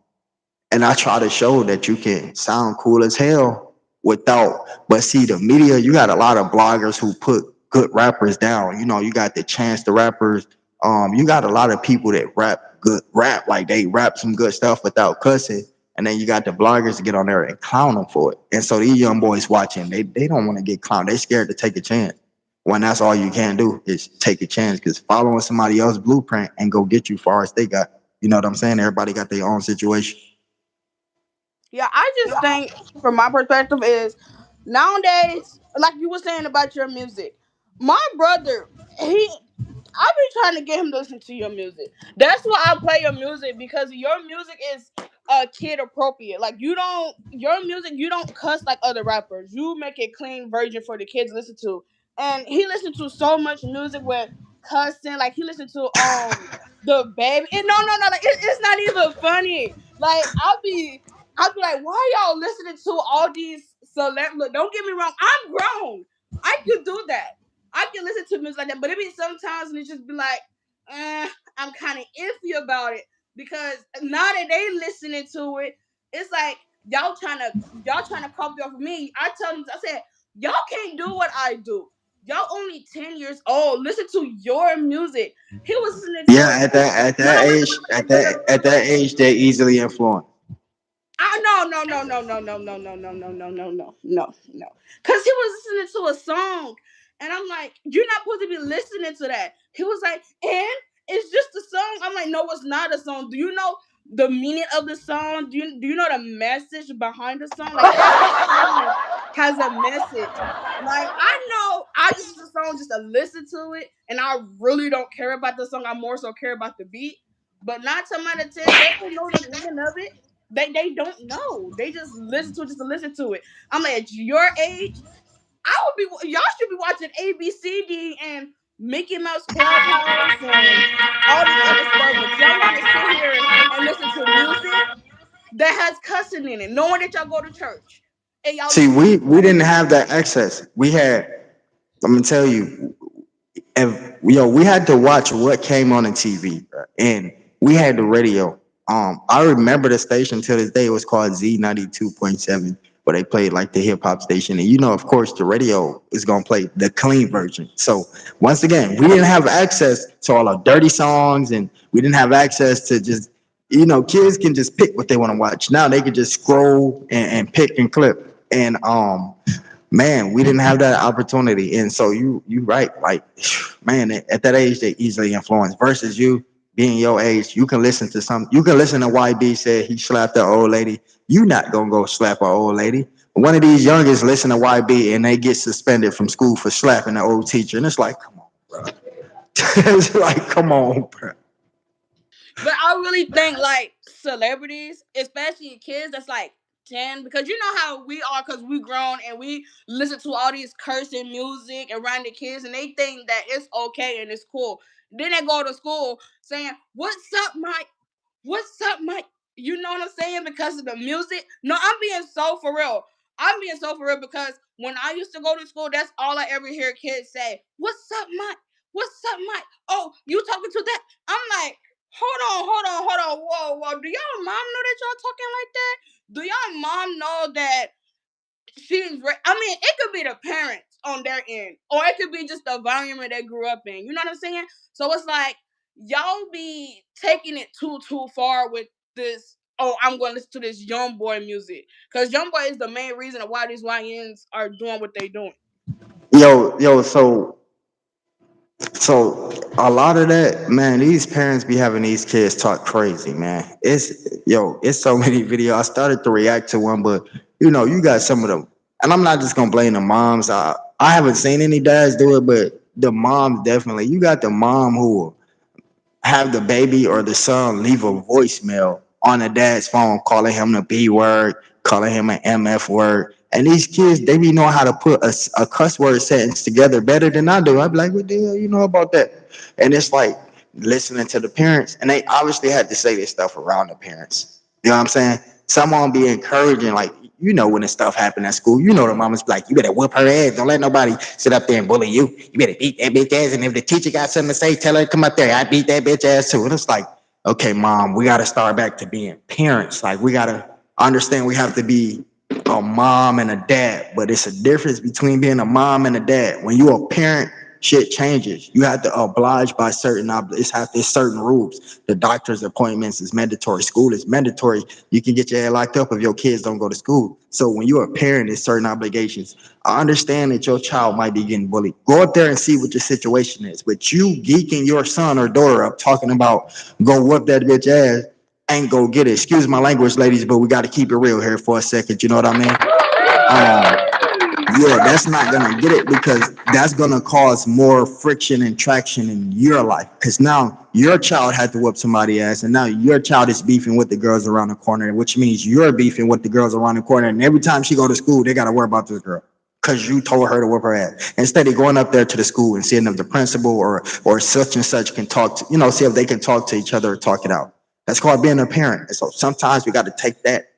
and I try to show that you can sound cool as hell without, but see, the media, you got a lot of bloggers who put good rappers down. You got the Chance the Rappers. You got a lot of people that rap, like they rap some good stuff without cussing. And then you got the bloggers to get on there and clown them for it. And so these young boys watching, they don't want to get clowned. They scared to take a chance. When that's all you can do is take a chance, because following somebody else's blueprint and go get you far as they got. You know what I'm saying? Everybody got their own situation. Yeah, I just think from my perspective is nowadays, like you were saying about your music, my brother, he I've been trying to get him to listen to your music. That's why I play your music because your music is kid appropriate. Like your music, you don't cuss like other rappers. You make a clean version for the kids to listen to. And he listened to so much music with cussing. Like he listened to the baby. And no, like it's not even funny. Like I'll be like, why y'all listening to all these celeb? Look, don't get me wrong, I'm grown. I could do that. I can listen to music like that, but it be sometimes and it just be like, I'm kind of iffy about it because now that they listening to it, it's like y'all trying to copy off of me. I tell them, I said, y'all can't do what I do. Y'all only 10 years old. Listen to your music. He was listening Yeah, to at no, that age, at that age, they easily influence. no. Cause he was listening to a song, and I'm like, you're not supposed to be listening to that. He was like, and it's just a song. I'm like, no, it's not a song. Do you know the meaning of the song? Do you know the message behind the song? Like every song has a message. Like I know I just listen to the song just to listen to it, and I really don't care about the song. I more so care about the beat. But 9 times out of 10, they don't know the meaning of it. They don't know. They just listen to it just to listen to it. I'm like, at your age, y'all should be watching ABCD and Mickey Mouse Clubhouse and all this other stuff. But y'all want to sit here and listen to music that has cussing in it, knowing that y'all go to church and y'all See, listen to we didn't have that access. We had, I'm gonna tell you, if we had to watch what came on the TV, and we had the radio. I remember the station till this day. It was called Z92.7, where they played like the hip hop station. And of course, the radio is gonna play the clean version. So once again, we didn't have access to all our dirty songs, and we didn't have access to just kids can just pick what they want to watch. Now they can just scroll and pick and clip. And man, we didn't have that opportunity. And so you right, like man, at that age they easily influence versus you being your age, you can listen to YB said he slapped the old lady. You not gonna go slap an old lady. One of these youngest listen to YB and they get suspended from school for slapping the old teacher. And it's like, come on, bro. It's like, come on, bro. But I really think like celebrities, especially kids that's like 10, because you know how we are, because we grown and we listen to all these cursing music around the kids and they think that it's okay and it's cool. Then they go to school saying, "What's up, Mike? What's up, Mike?" You know what I'm saying? Because of the music. No, I'm being so for real. I'm being so for real because when I used to go to school, that's all I ever hear kids say. "What's up, Mike? What's up, Mike? Oh, you talking to that?" I'm like, hold on. Whoa. Do y'all mom know that y'all talking like that? Do y'all mom know that I mean, it could be the parents on their end, or it could be just the environment they grew up in. You know what I'm saying? So it's like y'all be taking it too far with this. Oh, I'm going to listen to this young boy music because young boy is the main reason of why these YNs are doing what they doing. Yo, so a lot of that, man, these parents be having these kids talk crazy, man. It's so many videos. I started to react to one, but you got some of them, and I'm not just gonna blame the moms. I haven't seen any dads do it, but the moms definitely. You got the mom who have the baby or the son leave a voicemail on the dad's phone, calling him the B word, calling him an MF word. And these kids, they be knowing how to put a cuss word sentence together better than I do. I'd be like, what the hell you know about that? And it's like listening to the parents, and they obviously had to say this stuff around the parents. You know what I'm saying? Someone be encouraging, like, when this stuff happened at school, the mama's like, you better whip her ass. Don't let nobody sit up there and bully you. You better beat that bitch ass. And if the teacher got something to say, tell her to come up there. I beat that bitch ass too. And it's like, okay, mom, we got to start back to being parents. Like, we got to understand we have to be a mom and a dad, but it's a difference between being a mom and a dad. When you're a parent, shit changes. You have to oblige by there's certain rules. The doctor's appointments is mandatory. School is mandatory. You can get your head locked up if your kids don't go to school. So when you're a parent, there's certain obligations. I understand that your child might be getting bullied. Go up there and see what your situation is. But you geeking your son or daughter up talking about go whoop that bitch ass ain't go get it. Excuse my language, ladies, but we got to keep it real here for a second. You know what I mean? Yeah, that's not gonna get it because that's gonna cause more friction and traction in your life. Because now your child had to whoop somebody ass, and now your child is beefing with the girls around the corner, which means you're beefing with the girls around the corner. And every time she go to school, they gotta worry about this girl because you told her to whoop her ass. Instead of going up there to the school and seeing if the principal or such and such can talk to, see if they can talk to each other or talk it out. That's called being a parent. And so sometimes we got to take that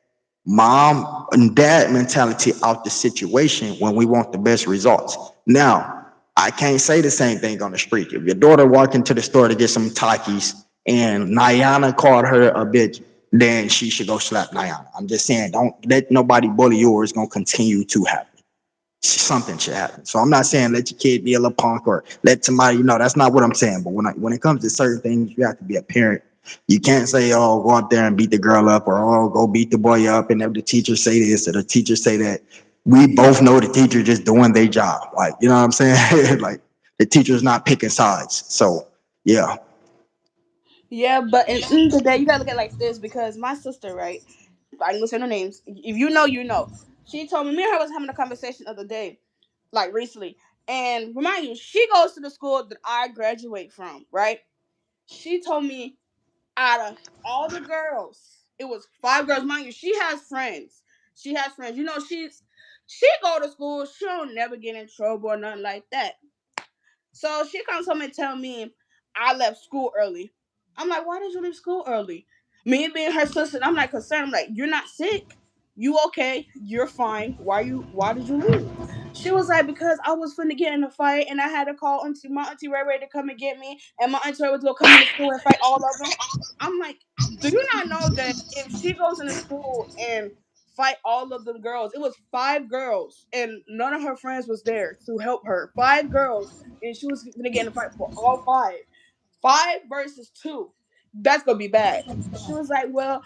mom and dad mentality out the situation when we want the best results. Now, I can't say the same thing on the street. If your daughter walked into the store to get some Takis and Nyana called her a bitch, then she should go slap Nyana. I'm just saying, don't let nobody bully you or it's going to continue to happen. Something should happen. So I'm not saying let your kid be a little punk or let somebody, that's not what I'm saying. But when it comes to certain things, you have to be a parent. You can't say, oh, go out there and beat the girl up or oh, go beat the boy up. And if the teacher say this or the teacher say that, we both know the teacher just doing their job. Like, you know what I'm saying? Like the teacher's not picking sides. So yeah. Yeah, but in the end of the day, you gotta look at it like this because my sister, right? I ain't gonna say no names. If you know, you know. She told me and her was having a conversation the other day, like recently. And remind you, she goes to the school that I graduate from, right? She told me out of all the girls, it was 5 girls. Mind you, she has friends. She has friends. She go to school. She don't never get in trouble or nothing like that. So she comes home and tell me I left school early. I'm like, why did you leave school early? Me being her sister, I'm like concerned. I'm like, you're not sick. You okay? You're fine. Why did you leave? She was like, because I was finna get in a fight and I had to call my auntie Ray Ray to come and get me, and my auntie Ray was gonna come into school and fight all of them. I'm like, do you not know that if she goes into school and fight all of them girls, it was 5 girls and none of her friends was there to help her. 5 girls and she was gonna get in a fight for all five. 5 versus 2. That's gonna be bad. She was like, well,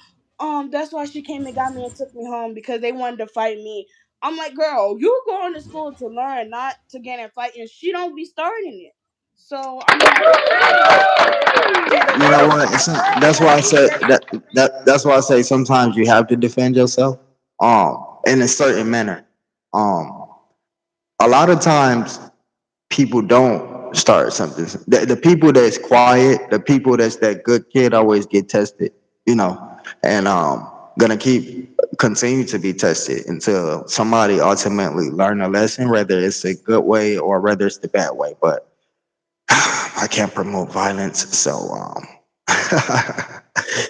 that's why she came and got me and took me home because they wanted to fight me. I'm like, girl, you going to school to learn, not to get in fight, and she don't be starting it. So I'm like, she's a You know very what? smart girl. That's why I Like she's say very that's why I say sometimes you have to defend yourself, in a certain manner. Um, a lot of times people don't start something. The people that's quiet, the people that's that good kid always get tested, you know, and gonna keep continue to be tested until somebody ultimately learn a lesson, whether it's a good way or whether it's the bad way. But I can't promote violence, so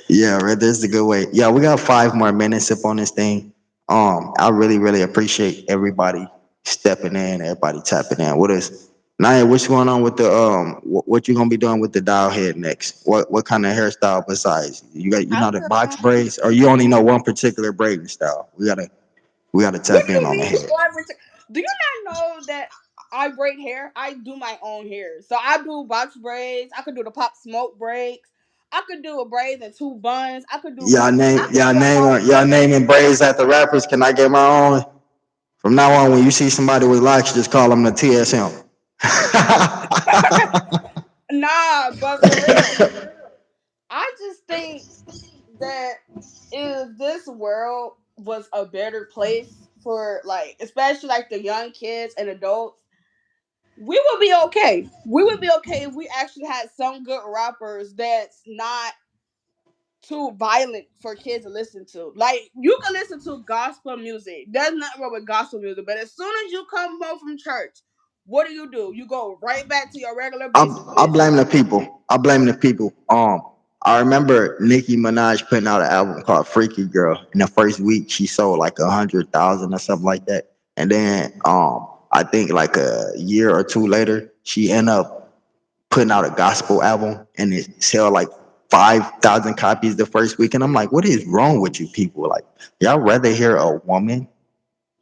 yeah, right. There's a good way. Yeah, we got 5 more minutes up on this thing. I really, really appreciate everybody stepping in, everybody tapping in. What is Naya? What's going on with the what you gonna be doing with the dial head next? What kind of hairstyle besides you I know the could box braids, or you only know one particular braiding style? We gotta What tap do in you on the mean? head. Do you not know that I braid hair? I do my own hair. So I do box braids. I could do the pop smoke braids. I could do a braids and two buns. I could do Y'all buns. name I could do a half y'all braid. naming braids after rappers. Can I get my own? From now on, when you see somebody with locks, just call them the TSM. Nah, but for real, I just think that if this world was a better place for like, especially like the young kids and adults, we would be okay. We would be okay if we actually had some good rappers that's not too violent for kids to listen to. Like you can listen to gospel music. There's nothing wrong with gospel music, but as soon as you come home from church, what do? You go right back to your regular I, basic I bitch. blame the people. I blame the people. I remember Nicki Minaj putting out an album called Freaky Girl. In the first week, she sold like 100,000 or something like that. And then, I think like a year or two later, she ended up putting out a gospel album, and it sell like 5,000 copies the first week. And I'm like, what is wrong with you people? Like, y'all rather hear a woman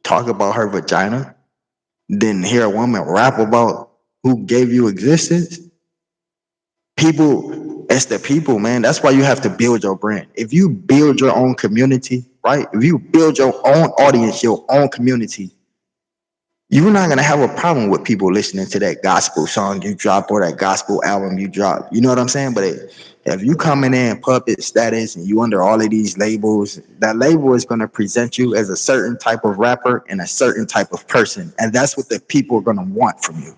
talk about her vagina than hear a woman rap about who gave you existence? People, it's the people, man. That's why you have to build your brand. If you build your own community, right? If you build your own audience, your own community, you're not gonna have a problem with people listening to that gospel song you drop or that gospel album you drop. You know what I'm saying? But if you coming in puppet status and you under all of these labels, that label is gonna present you as a certain type of rapper and a certain type of person, and that's what the people are gonna want from you.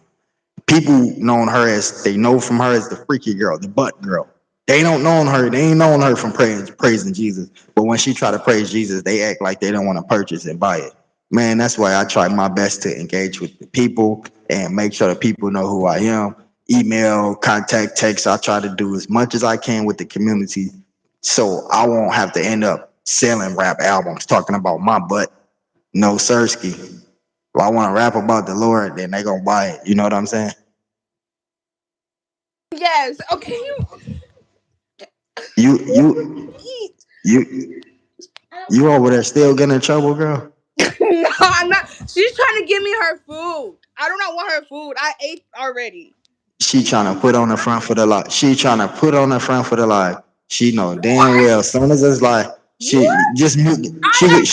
People know from her as the freaky girl, the butt girl. They don't know her. They ain't known her from praising Jesus. But when she try to praise Jesus, they act like they don't want to purchase and buy it. Man, that's why I try my best to engage with the people and make sure that people know who I am. Email, contact, text. I try to do as much as I can with the community, so I won't have to end up selling rap albums talking about my butt. No, Sirski. If I want to rap about the Lord, then they gonna buy it. You know what I'm saying? Yes. Okay. You you Eat. you you over there still getting in trouble, girl? No, I'm not. She's trying to give me her food. I do not want her food. I ate already. She trying to put on the front for the lie. She trying to put on the front for the lie. She know damn What? well. As soon as it's like she What? just mute. I have.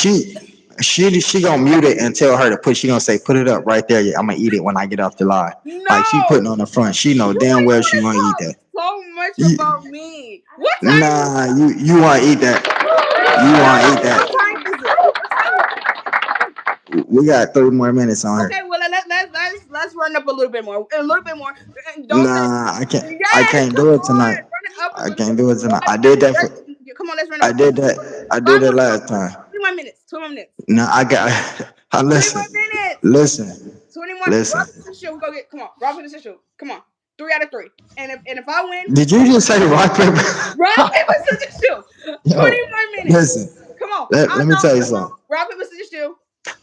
She gonna mute it and tell her to put. She gonna say put it up right there. I'm gonna eat it when I get off the line. Like she No. putting on the front. She know damn You well want she to wanna eat talk that. so much You, about me. What time is nah, it? you wanna eat that. You wanna eat What that. time is it? What time is it? We got 3 more minutes on Okay, her. well let's run up a little bit more. A little bit more. And don't say Nah, I can't. I yes. can't Come do it on, tonight. run it up a I little can't bit. do it tonight. Okay, I did that for. come on, let's run up I a couple. did that. I did Five that more. last time. 2 more minutes. 2 more minutes. No, I got. I 3 more minutes. listen, 20 more. listen. Rock paper scissors. We go get. Come on. Rock paper scissors. Come on. 3 out of 3. And if I win, Did you just say rock paper? rock paper scissors shoe. 20 more minutes. Listen. Come on. Let, I let me know. tell you Come on. something. Rock paper scissors shoe.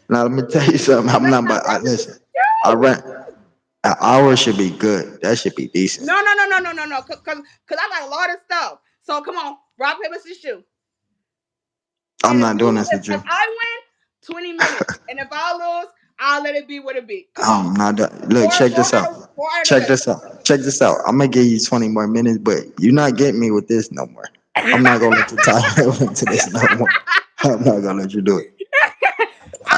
Now let me tell you something. I'm Let's not. not But rock paper listen. scissors I shoe. rent an hour should be good. That should be decent. No. Cause I got a lot of stuff. So come on. Rock paper scissors shoe. I'm And if not doing you this with if you. I win, 20 minutes. And if I lose, I'll let it be what it be. Come on. Not done. Look, check this out. Four out of the Check way. this out. Check this out. I'm gonna give you 20 more minutes, but you're not getting me with this no more. I'm not gonna let you tie into this no more. I'm not gonna let you do it.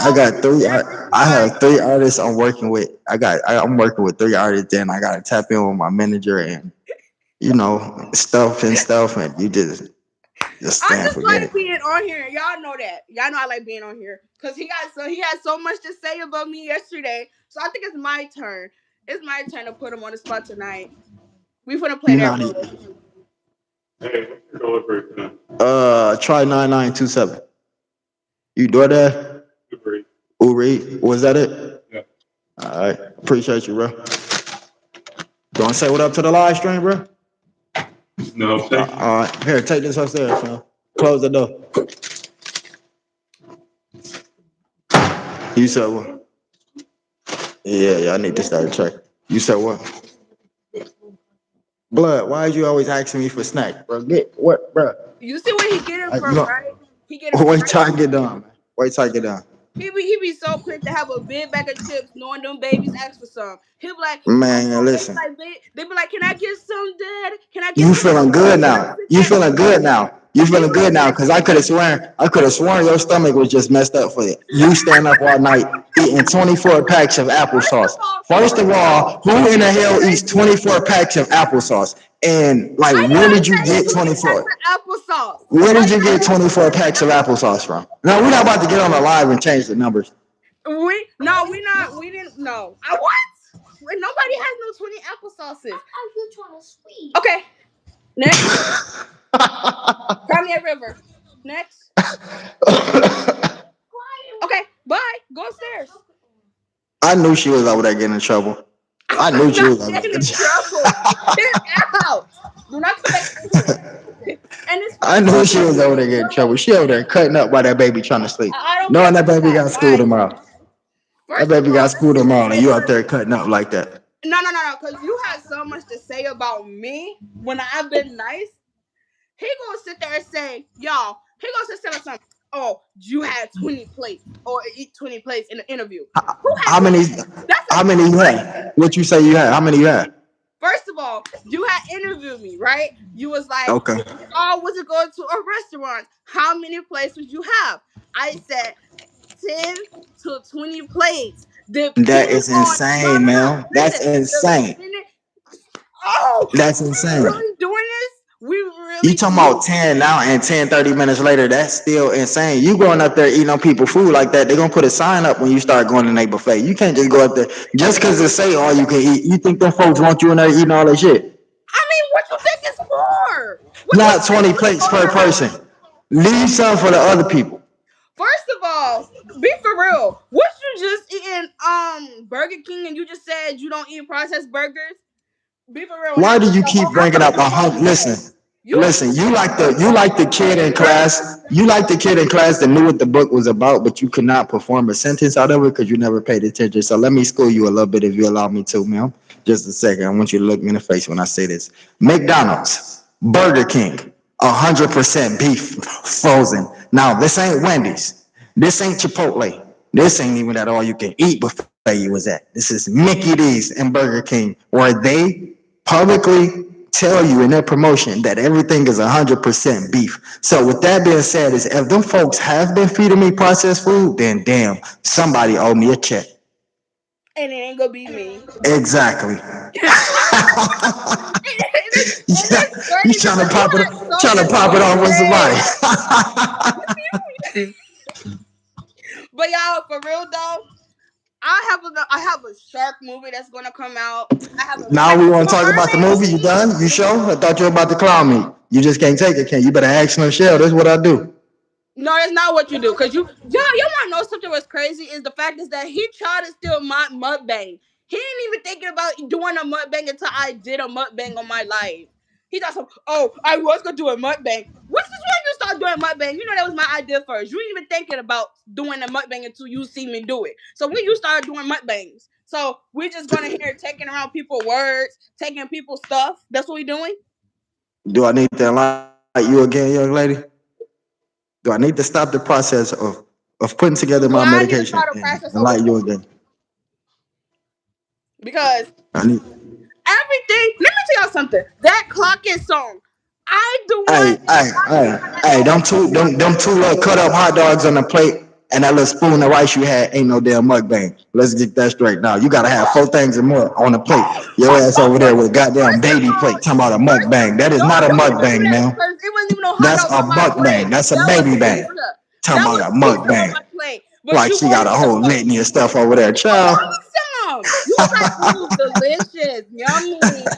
I I'll got three. never I try. have three artists I'm working with. I'm working with three artists. Then I gotta tap in with my manager and stuff, and you just I stand just forget like it. being on here. Y'all know that. Y'all know I like being on here because he had so much to say about me yesterday. So I think it's my turn. It's my turn to put him on the spot tonight. We finna play You that not role. even. Hey, what's your delivery for them? Try 9927. You do that? Delivery. Uri, was that it? Yeah. All right, appreciate you, bro. Don't say what up to the live stream, bro. No, thank you. All right, here, take this upstairs, man. Close the door. You said what? Yeah, I need to start checking. You said what? Blood, why is you always asking me for snacks, bro? Get what, bro? You see where he get it You from, know, right? He get it from wait right. till I get done, man. Wait till I get done. He be so quick to have a big bag of chips, knowing them babies ask for some. He'll be like, Man, they be listen. like, they be like, can I get some, Dad? Can I get You some? feeling good now? You feeling good now? You He feeling was good now? Cause I could have sworn your stomach was just messed up for it. You staying up all night eating 24 packs of first of applesauce. all, First of all, who in the hell eats 24 packs of applesauce? And like, I did where not did you say get 20 packs 24? of applesauce. Where Why did you you get gotta 24 packs of applesauce from? No, we're not about to get on the live and change the numbers. we not we didn't no. I what? Nobody has no 20 applesauces. Okay, next. Cry me a river. Next. Okay, bye. Go upstairs. I knew she was over there getting in trouble. I'm I knew she not was over getting there. in trouble. Get out. Do not come back in here. And it's I funny. knew she was over there getting in trouble. She over there cutting up while that baby trying to sleep. I don't care Knowing that about baby that. got school Why? tomorrow. That First of baby got all, school tomorrow and you out listen. there cutting up like that. No. Because you had so much to say about me when I've been nice. He gonna sit there and say, y'all, he gonna sit there and say, oh, you had 20 plates or eat 20 plates in the interview. Who had How 20? many That's how a many you had? What you say you had? How many you had? first of all, you had interviewed me, right? You was like, Okay. if you all was to go to a restaurant, how many plates would you have? I said 10 to 20 plates. That Depending is on insane, no. man. That's Listen, insane. depending oh, That's we insane. really doing this? We You really talking doing about 10 now and 10, 30 minutes later, that's still insane. You going up there eating on people food like that, they're gonna put a sign up when you start going to their buffet. You can't just go up there just cause it say all you can eat. You think them folks want you in there eating all that shit? I mean, what you think it's for? What you Not think 20 we plates go per there person. for? Leave some for the other people. First of all, be for real. What you just eating Burger King and you just said you don't eat processed burgers? Be for real. When I Why do tell you you, oh, keep I bringing thought up you a was hundred? gay. Listen, You listen. You like the kid in burgers. class. You like the kid in class that knew what the book was about, but you could not perform a sentence out of it because you never paid attention. So let me school you a little bit if you allow me to, ma'am. Just a second. I want you to look me in the face when I say this. McDonald's, Burger King, 100% beef frozen. Now this ain't Wendy's. This ain't Chipotle. This ain't even that all you can eat buffet you was at. This is Mickey D's and Burger King, where they publicly tell you in their promotion that everything is 100% beef. So with that being said, is if them folks have been feeding me processed food, then damn, somebody owe me a check. And it ain't gonna be me. Exactly. And it's You crazy trying because to you pop it, had so trying to much pop it to off with somebody. say. But y'all, for real though, I have a shark movie that's gonna come out. I Now we have want two to talk about the mermaid movie. You movies. done? You sure? I thought you were about to clown me. You just can't take it, can you? You better ask Slim Shell. That's what I do. No, that's not what you do. Cause you want to know something was crazy is the fact is that he tried to steal my mukbang. He ain't even thinking about doing a mukbang until I did a mukbang on my life. He thought some. Oh, I was gonna do a mukbang. What's this when you start doing mukbang? You know that was my idea first. You ain't even thinking about doing a mukbang until you see me do it. So when you started doing mukbangs, so we just going here taking around people's words, taking people's stuff. That's what we doing. Do I need to enlighten you again, young lady? Do I need to stop the process of of putting together Well, my I need to medication start a process and over like here you again. because I need. everything. Let me tell y'all something. That clocking song. I the Hey, one hey, clocking hey, on that hey! song. Them two little cut up hot dogs on the plate and that little spoon of rice you had ain't no damn mukbang. Let's get that straight now. You gotta have four things and more on the plate. Your ass over there with a goddamn First of baby all, plate talking about a first of mukbang. That is no, not a don't even do mukbang, that man. because it wasn't even no hot That's dogs a on my mukbang. plate. That's a That was baby bang. pizza. Talking That about was a pizza on mukbang. my plate. But Like you she got wanted a whole some. litany of stuff over there, You child. wanted some. You was like, ooh, delicious, yummy.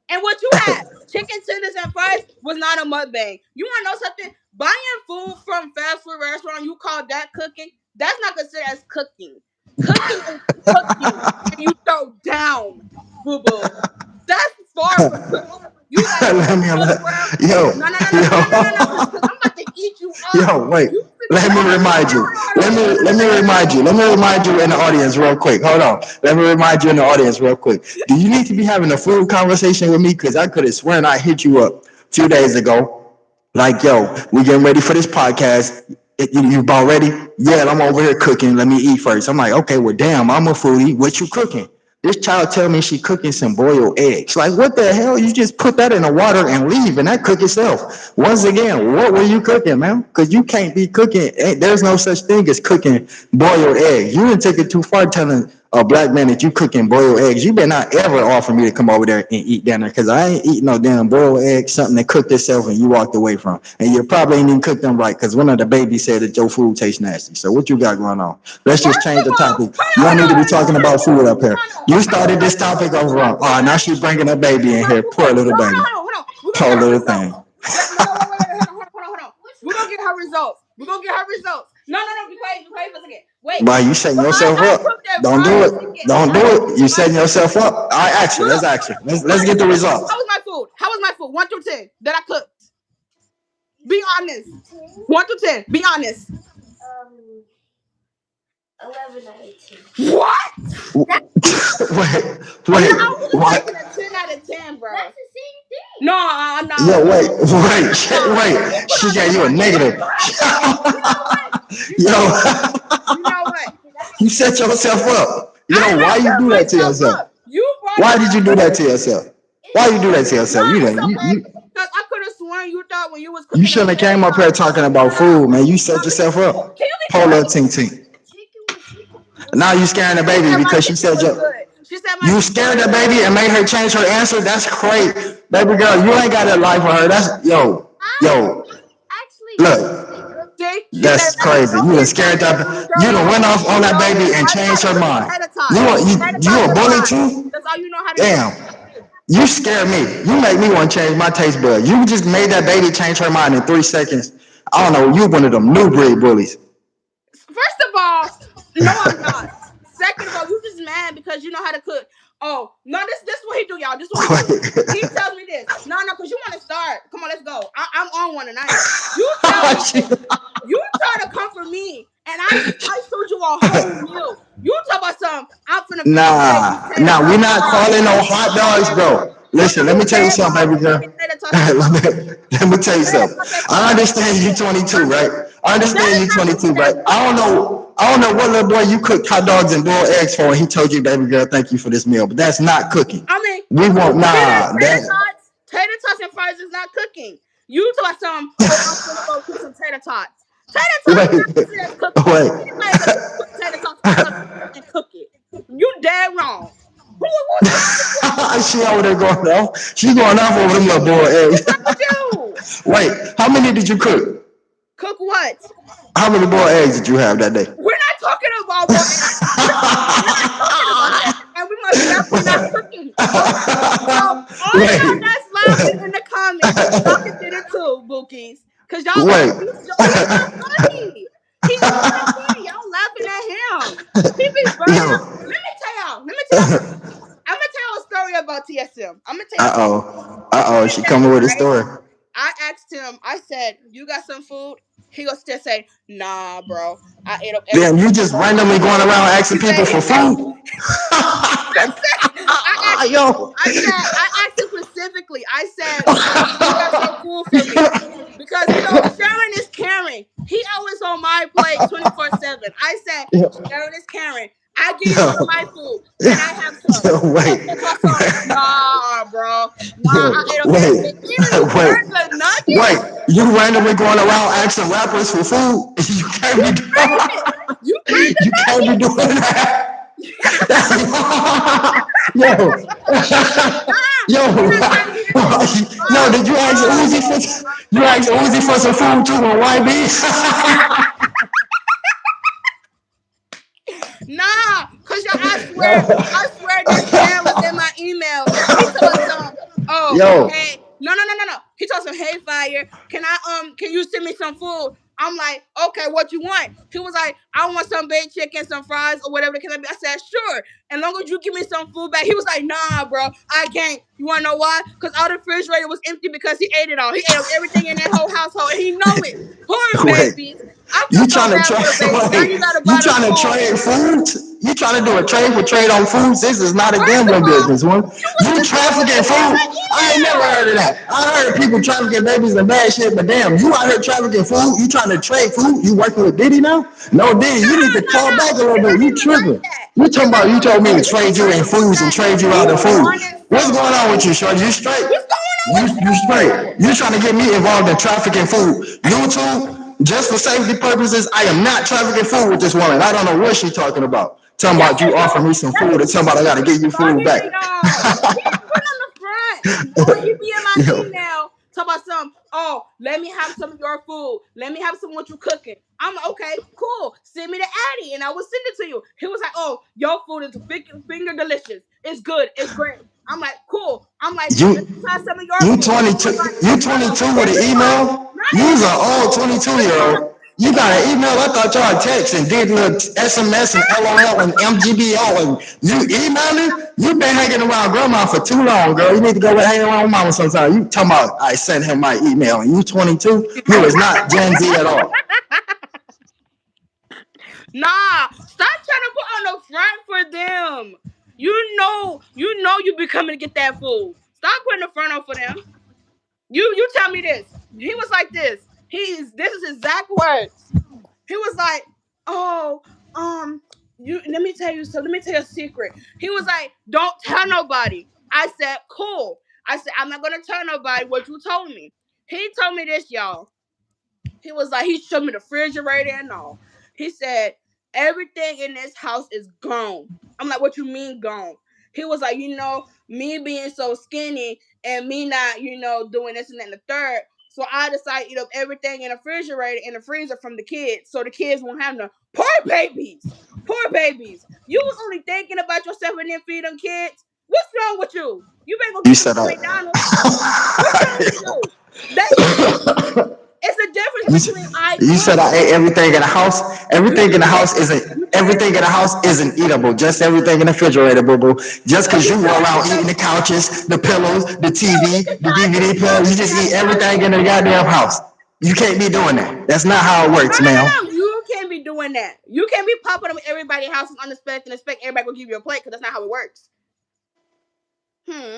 And what you had, chicken tenders and fries, was not a mukbang. You want to know something? Buying food from fast food restaurant, you call that cooking? That's not considered as cooking. Cooking is cooking, and you throw down, boo boo. That's far from cooking. You gotta Let cook, me, cook well. yo, No, no, no, no, no, no, no, no, no, yo. because I'm about to eat you up. Yo, wait. You Let me wait, remind hold you. on, hold on, Let hold on. me No, no, let no, me no, no, no, remind you. Let me remind you in the audience real quick. Hold on. Let me remind you in the audience real quick. Do you need to be having a full conversation with me? Because I could have sworn I hit you up a few days ago. Like, yo, we getting ready for this podcast. You about ready? Yeah, I'm over here cooking. Let me eat first. I'm like, okay, well, damn, I'm a foodie. What you cooking? This child tell me she cooking some boiled eggs. Like, what the hell? You just put that in the water and leave, and that cook itself. Once again, what were you cooking, man? Because you can't be cooking. There's no such thing as cooking boiled eggs. You didn't take it too far telling a black man that you cooking boiled eggs. You better not ever offer me to come over there and eat dinner because I ain't eating no damn boiled eggs, something that cooked itself and you walked away from. And you probably ain't even cooked them right because one of the babies said that your food tastes nasty. So what you got going on? Let's just First change of the all, topic. You don't hold need to on, be hold on, talking hold about on. food up here. No, no. You I cook started my this food. topic over I on. cook Oh, my now food. she's bringing a I baby cook in my here. food Poor first. little No, baby. hold on. We're gonna Poor get her little results. thing. No, wait, hold on. We're gonna get her results. We're gonna get her results. No, no, no, be quiet for a second. Wait. Why you setting But yourself I up? cooked a Don't do fried it. chicken. Don't do I cooked it. You fried setting chicken. yourself up. All right, action. Let's Look, action. Let's fried get the chicken. results. How was my food? How was my food? 1 through 10 that I cooked. Be honest. 1 through 10. Be honest. 11 out of 10. What? Wait, No, wait, I would have taken what? a 10 out of 10, bro. That's the same thing. No, Yo, no. wait, wait, No. wait. Hold She on, gave you a hold on, negative. hold on, hold on. You know what? You Yo, know what? You know what? you set yourself up. You I know did why not you set do that to myself yourself? up. You brought Why it did up you do that to first. yourself? Why you do that to No, yourself? it's okay. Because I could have sworn you thought when you was You cooking them shouldn't have tater came up here tots. talking No, about no, no. food, man. You No, set yourself up. can you be Poor little quiet? tink tink. Now you scaring the She baby said my because she chicken said was yo. good. She said my You chicken was scared the good. baby and made her change her answer. That's crazy, baby girl. You ain't got that life for her. That's yo. Look, See? She said, that's crazy. don't You be done a scared selfish that. little You girl. done went off on You that know, baby and all you know how changed to her cook is mind. tater tots. Tater You tots a and bully fries. too? That's all you know how to do. Damn. You scare me. You make me want to change my taste bud. You just made that baby change her mind in 3 seconds. I don't know. You one of them new breed bullies. First of all, no, I'm not. Second of all, you just mad because you know how to cook. Oh, no, this is what he do, y'all. This is what he do. He tells me this. No, because you want to start. Come on, let's go. I'm on one tonight. You tell me this. You try to comfort me, and I sold you a whole meal. You talk about some. I'm finna feed this baby Nah, tater nah, we tots and not fries. calling no hot You dogs, dead wrong. bro. Listen, let You me tell you dead something, wrong baby for girl. thinking tater tots and fries. Let me tell you Tater something. tots and I fries is understand you it 22, for right? me. I That understand is you not 22, right? disrespectful. I don't know what little boy you cooked hot dogs and boiled eggs for, and he told you, baby girl, thank you for this meal. But that's not cooking. I mean, We won't. That. tater tots and fries is not cooking. You talk some. Oh, I'm gonna go cook some tater tots. Tater tots is not Wait, considered as cooking. Anybody wait. that put tater tots on something and cook it, you dead wrong. What's wrong with you? She over there going off. She going off over them little boiled eggs. What's wrong with you? Wait, how many did you cook? Cook what? How many boiled eggs did you have that day? We're not talking about boiled eggs. We're not talking about that. And we most definitely not cooking. Okay. So all y'all Wait, that's laughing in the comments, y'all can get it too, Bookies. Cause y'all wait. he's not funny. He is not funny. Y'all laughing at him. He be burning up. Yo. Let me tell y'all something. I'm gonna tell a story about TSM. I'm gonna tell y'all Uh something. oh. I'm Uh oh. gonna She tell coming you, with a right? story. I asked him, I said, you got some food? He goes to say, nah, bro. I ate up everything. Damn, you just randomly going around asking people He for said, food? Yo. I asked him specifically. I said, you got some food for me. Because, sharing is caring. He always on my plate 24/7. I said, Yo, Sharon is Karen. I give you yo, some of my food. Can I have some? yo, wait, He told some, nah, bro. Nah, yo, I ate up wait, everything. Even you wait, burned the wait. nuggets. You randomly going around asking rappers for food? You can't You be burned it. You burned the you can't be doing nuggets. that. Yo, Nah, yo, you're not trying to hear this. yo, Oh, did you ask oh. Uzi for you asked Uzi for some food too on YB? Nah, cause yo, I swear, this man was in my email. He told us some. Oh, Yo, hey, no. He told some, hey, fire. Can you send me some food? I'm like, okay, what you want? He was like, I want some baked chicken, some fries, or whatever the case may be. I said, sure. And long as you give me some food back. He was like, nah, bro, I can't. You wanna know why? Cause all the refrigerator was empty because he ate it all. He ate up everything in that whole household, and he know it. Poor wait. babies. I feel You so trying to bad trade? for the babies. Now you Wait, gotta you buy them trying to food. trade food? You trying to do a trade for trade on foods? This is not a First of gambling all, business, one. you was You the one who trafficking put it in food? my I ain't never email. heard of that. I heard of people trafficking babies and bad shit, but damn, you out here trafficking food? You trying to trade food? You working with Diddy now? No, Diddy, No, you need to call no. back a little It bit. wasn't You even like tripping? that. You It talking about? You wasn't. told me to It was trade you in first of all foods and that trade you he out of food. wanted What's some. going on with you, shorty? You straight? What's going on You with you straight. you? You trying to get me involved in trafficking food. YouTube, just for safety purposes, I am not trafficking food with this woman. I don't know what she's talking about. Talking Yes, about you you do. offering me some That's food and talking about I gotta give you food funny back. to y'all. He's putting on the front. No, he be in my Yo, email. Talk about some. Oh, let me have some of your food. Let me have some of what you cooking. I'm like, okay, cool. Send me the Addy, and I will send it to you. He was like, oh, your food is finger delicious. It's good. It's great. I'm like, cool. I'm like, let me you try some of your you food. He 22 was like, you no, 22 with this an is why. email? Not You's even. an old 22-year-old. You got an email? I thought y'all text and did little SMS and LOL and MGBO and you emailing? You been hanging around grandma for too long, girl. You need to go hang around with mama sometime. You talking about I sent him my email and you 22? You is not Gen Z at all. Nah, stop trying to put on the front for them. You be coming to get that food. Stop putting the front on for them. You tell me this. He was like this. This is his exact words. He was like, oh, you let me tell you so let me tell you a secret. He was like, don't tell nobody. I said, cool. I said, I'm not gonna tell nobody what you told me. He told me this, y'all. He was like, he showed me the refrigerator and all. He said, everything in this house is gone. I'm like, what you mean gone? He was like, me being so skinny and me not, doing this and that and the third. So I decided to eat up everything in the refrigerator and the freezer from the kids so the kids won't have no poor babies. Poor babies. You was only thinking about yourself and then feed them kids. What's wrong with you? You better go You get some said from I McDonald's. What's wrong with you? It's the difference You, between I you cook. said I ate everything in the house. You Everything in the did. house isn't You did. everything in the house isn't eatable. Just everything in the refrigerator, boo boo. Just So cause you you go still around eat the eating the couches, the pillows, the you eat TV, the the couches, DVD you player, you eat just that eat everything in couches. the goddamn house. You can't be doing that. That's not how it No, works, no, ma'am. no, no. You can't be doing that. You can't be popping up at everybody's house and unexpected and expect everybody will give you a plate because that's not how it works.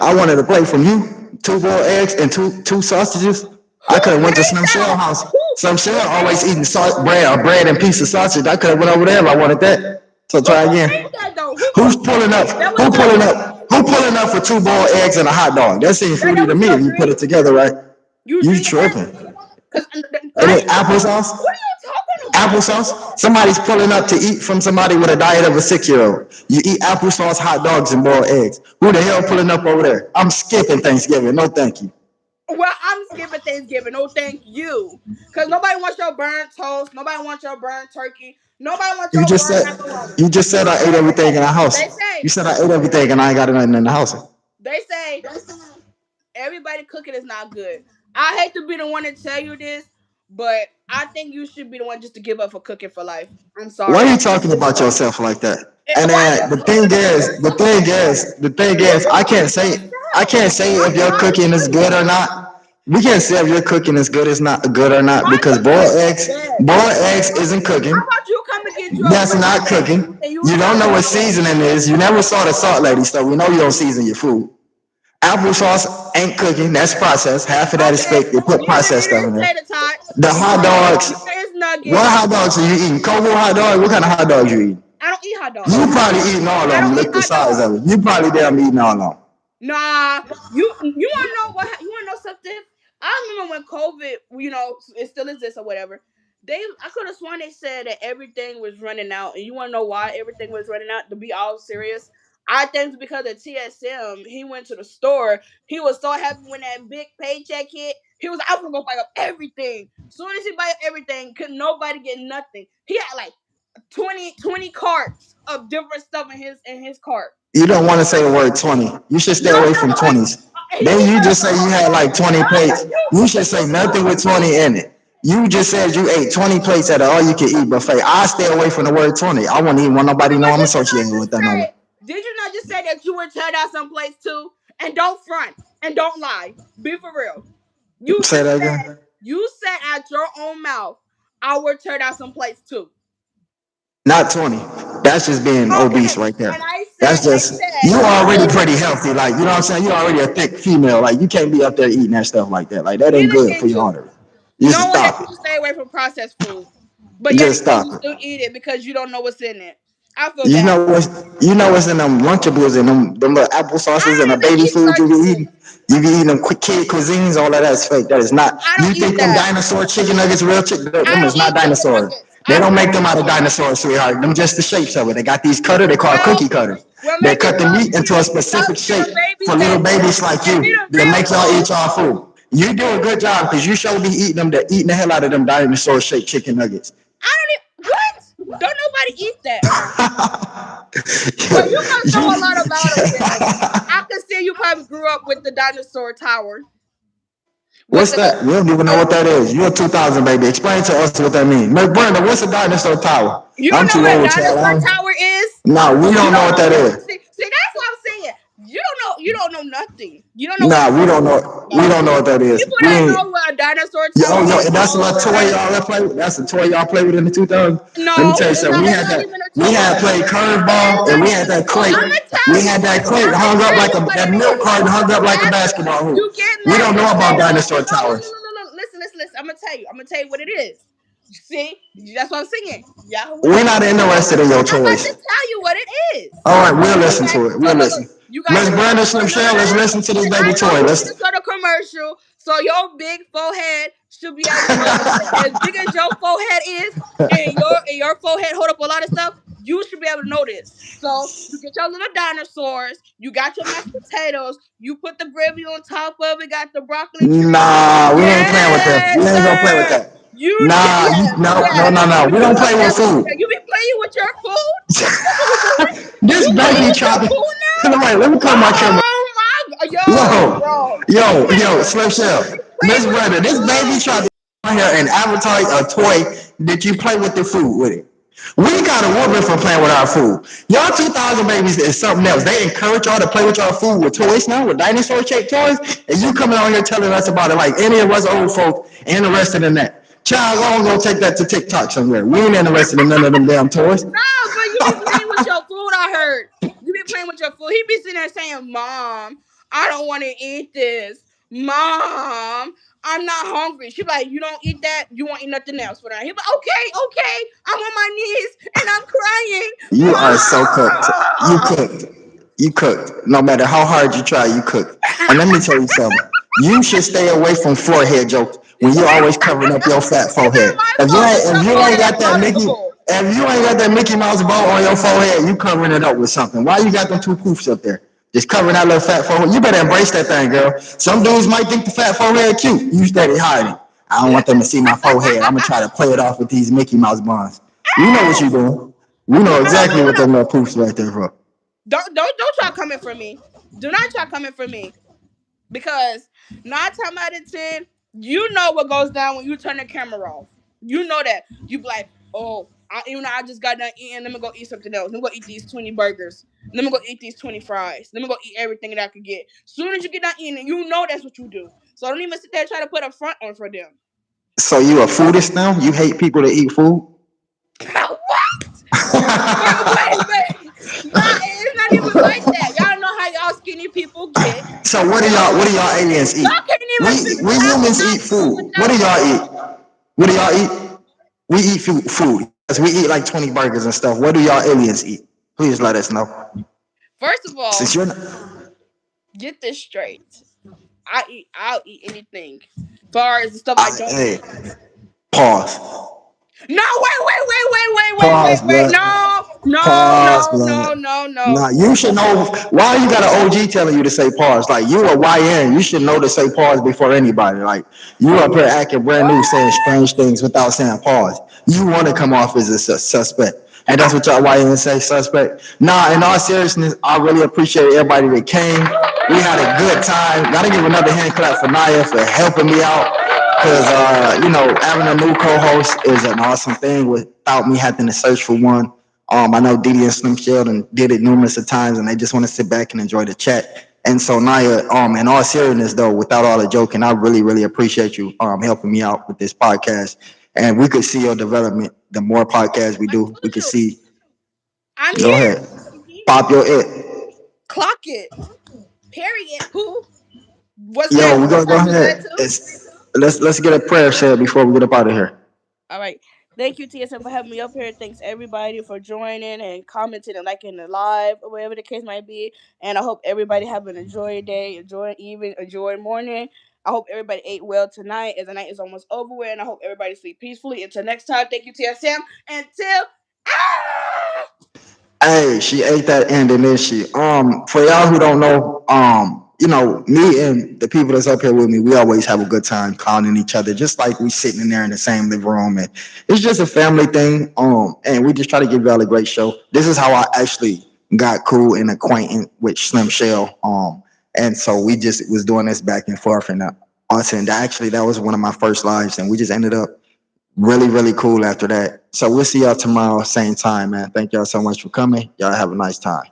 I Hmm. wanted a plate from you, two boiled eggs and two sausages. Who I could have went to said Slim Shell that? house. Who Slim Shell said always that? eating bread and piece of sausage. I could have went over there if I wanted that. So Who try would again. think that though? Who would Who's think pulling up? that was Who your pulling dream? up? Who pulling up for two boiled eggs and a hot dog? That seems That fruity to was me your if you put dream? it together right. You You dream of that? tripping? Because And I then ain't even talking. applesauce? What are you talking about? Applesauce? Somebody's pulling up to eat from somebody with a diet of a 6-year-old. You eat applesauce, hot dogs, and boiled eggs. Who the hell pulling up over there? I'm skipping Thanksgiving. No, thank you. Well, I'm skipping Thanksgiving. No, thank you. Because nobody wants your burnt toast. Nobody wants your burnt turkey. Nobody wants You your just burnt said macaroni. you just said I ate They everything in say, the house. they say, You said I ate everything and I ain't got nothing in the house. they say, everybody cooking is not good. I hate to be the one to tell you this, but I think you should be the one just to give up for cooking for life. I'm Why are sorry. you talking about yourself like that? And Why are you then talking about yourself like that? the thing You is, talk about I yourself. can't say I'm if your sorry cooking for is good or you. not. We can't say if your cooking is good or not My because cooking is the best. boiled eggs isn't How cooking. about you come and get you a That's plate not today cooking. and you You tell don't know me what how it is? seasoning is. You never saw the salt lady, so we know you don't season your food. Applesauce ain't cooking. That's processed. Half of that is Okay, fake. They put neither processed it stuff is in there. tater tots. The hot dogs, Neither is What nuggets. hot dogs are you eating? Cold hot dog? What kind of hot dogs you eating? I don't eat hot You dogs. probably eating all of I them. don't eat Look the hot size dogs. of it. You probably damn eating all of them. Nah, you wanna know what? You wanna know something? I remember when COVID, it still exists or whatever. I could have sworn they said that everything was running out, and you wanna know why everything was running out? To be all serious, I think it's because of TSM. He went to the store. He was so happy when that big paycheck hit. He was like, I'm gonna go buy up everything. Soon as he buy up everything, could nobody get nothing. He had like 20 carts of different stuff in his cart. You don't want to say the word 20. You should No, stay away from no, like 20s. Then he you got just say you had like 20 plates. You should say nothing with 20 in it. You just said you ate 20 plates at an all you can eat buffet. I stay away from the word 20. I wouldn't even want nobody to know But I'm did you not associated with just that number. say? Did you not just say that you would tear down some place too? And don't front and don't lie. Be for real. You Say just that said again. you said out your own mouth, I would tear down some plates too. Not 20. That's just being obese Okay, right and there. I That's said, just, you you already said pretty healthy. Like, you know what I'm saying? You already a thick female. Like, you can't be up there eating that stuff like that. Like, that ain't neither good for can your you, artery. Just knowing that you stop should stay away from processed food, but it. yet Just and still stop you it. still eat it because you don't know what's in it. I feel You bad know for what's you. you know what's in them Lunchables and them little apple I sauces and the don't even baby eat food you be Lunchables. eating. You be eating them quick kid cuisines. All of that's fake. That is not. I You don't eat think them that. dinosaur chicken nuggets real chicken? I Them is don't not eat chicken dinosaurs. nuggets. They I don't swear make I them out of don't. dinosaurs, sweetheart. Them just the shapes of it. They got these cutters. They call Well, cookie cutters. well, They maybe cut the some meat into a specific shape some babies for that little babies like maybe you. the They real make y'all food. eat y'all food. You do a good job because you should be eating the hell out of them dinosaur shaped chicken nuggets. I don't eat what? Don't nobody eat that around here. Well, you must know you, a lot about them then. I can see you probably grew up with the dinosaur tower with What's the that? We don't even know with what that is. You're a 2000 baby. Explain to us what that means. Miss Brenda, what's a dinosaur tower? you I'm don't know too what a old, child. dinosaur tower is? No, we You don't know don't what know that what is. see that's what I'm saying. You don't know nothing. You don't know what Nah, you're we don't talking know. We about. don't know what that is. People We that ain't. know what a dinosaur Yo, tower yo, is that's know a what a toy dinosaur. y'all play with. That's a toy y'all play with in the 2000s. Let me No, tell you it's something. not. It's not even a We had toy. played It's curveball and not we even had a that toy. crate. I'm gonna tell We you. had that crate I'm gonna hung up tell like you what that it milk is. carton hung up like a After basketball hoop. you get We don't mashed know about potatoes. dinosaur Look, look, towers. look, look, look. Listen, listen, listen. I'm gonna tell you. I'm gonna tell you what it is. See, that's what I'm saying. Y'all, what We're it not is. interested in your I'm about to toys. tell you what it is. All right, we'll listen Okay, to it. so We'll look, look. listen. You got Miss your Brandon Slim no, no, Shell, no, let's no. listen to this Listen, baby I toy. told you Let's to start a commercial, so your big forehead should be able to know as big as your forehead is, and your forehead hold up a lot of stuff. You should be able to know this. So you get your little dinosaurs. You got your mashed potatoes. You put the gravy on top of it. Got the broccoli cheese. nah, we ain't playing with that. We Yes, ain't gonna play with sir. that. You did. Nah, you Yes, no no yes. no no. You We don't play with that's what you food. said. You be playing with your food. That's what you doing. This You playing baby with your tried to. food now? Wait, let me call my camera. Oh my god, yo, Yo, bro. yo, Slim Shell. You Miss playing with Brandon, your this baby food. tried to come here and advertise a toy that you play with the food with it. We got a woman for playing with our food. Y'all 2000 babies is something else. They encourage y'all to play with y'all food with toys now, with dinosaur shaped toys, and you coming on here telling us about it like any of us old folks interested in that. Child, I'm gonna take that to TikTok somewhere. We ain't interested in none of them damn toys. No, but you be playing with your food, I heard. You be playing with your food. He be sitting there saying, Mom, I don't want to eat this. Mom, I'm not hungry. She be like, you don't eat that, you won't eat nothing else for that. He be like, okay, okay. I'm on my knees and I'm crying. You are so cooked. You Mom. cooked. You cooked. No matter how hard you try, you cooked. And let me tell you something. You should stay away from forehead jokes when you're always covering up your fat It's not forehead. my fault that If your you ain't forehead got is that Mickey noticeable. if you ain't got that Mickey Mouse bow on your forehead, you covering it up with something. Why you got them two poofs up there? Just covering that little fat forehead. You better embrace that thing, girl. Some dudes might think the fat forehead cute. You steady hiding. I don't want them to see my forehead. I'm gonna try to play it off with these Mickey Mouse buns. We know what you doing. We know No, no, exactly what no, them no. little poofs right there for. Don't try coming for me. Do not try coming for me. Because 9 times out of 10, you know what goes down when you turn the camera off. You know that. You be like, oh, even though I just got done eating, let me go eat something else. Let me go eat these 20 burgers. Let me go eat these 20 fries. Let me go eat everything that I could get. Soon as you get done eating, you know that's what you do. So don't even sit there and try to put a front on for them. So you a foodist now? You hate people that eat food? What? Wait. Nah, it's not even like that. Y'all know how y'all skinny people get. So what do y'all aliens eat? Y'all can't even We finish half of humans my eat food food. What without do y'all saying. eat? What do y'all eat? We eat food. Yes, we eat like 20 burgers and stuff. What do y'all aliens eat? Please let us know. First of Since all, you're not, get this straight. I'll eat anything. Far as the stuff I don't hey, eat. pause. No, Pause, wait. blood. No, no, Pause, no, no, blood. no, no. Nah, you should know why you got an OG telling you to say pause. Like you a YN, you should know to say pause before anybody. Like you up here acting brand new, saying strange things without saying pause. You want to come off as a suspect, and that's what y'all YN say, suspect. Nah, in all seriousness, I really appreciate everybody that came. We had a good time. Gotta give another hand clap for Naya for helping me out. Because, having a new co-host is an awesome thing without me having to search for one. I know Didi and Slim Sheldon did it numerous of times, and they just want to sit back and enjoy the chat. And so, Naya, in all seriousness, though, without all the joking, I really, really appreciate you helping me out with this podcast. And we could see your development. The more podcasts we I do, we told could you, see. I'm Go here. ahead, pop your it. Clock it. Period. Pooh. What's Yo, next? we're What gonna go time is ahead. that too? Let's get a prayer said before we get up out of here. All right. Thank you, TSM, for having me up here. Thanks everybody for joining and commenting and liking the live or whatever the case might be. And I hope everybody have an enjoy day, enjoy evening, enjoy morning. I hope everybody ate well tonight as the night is almost over with. And I hope everybody sleep peacefully. Until next time, thank you, TSM. Until Hey, she ate that ending, didn't she? For y'all who don't know, me and the people that's up here with me, we always have a good time clowning each other, just like we sitting in there in the same living room, and it's just a family thing. And we just try to give y'all a great show. This is how I actually got cool and acquainted with Slim Shell. And so we just was doing this back and forth, and us, and actually that was one of my first lives, and we just ended up really, really cool after that. So we'll see y'all tomorrow, same time, man. Thank y'all so much for coming. Y'all have a nice time.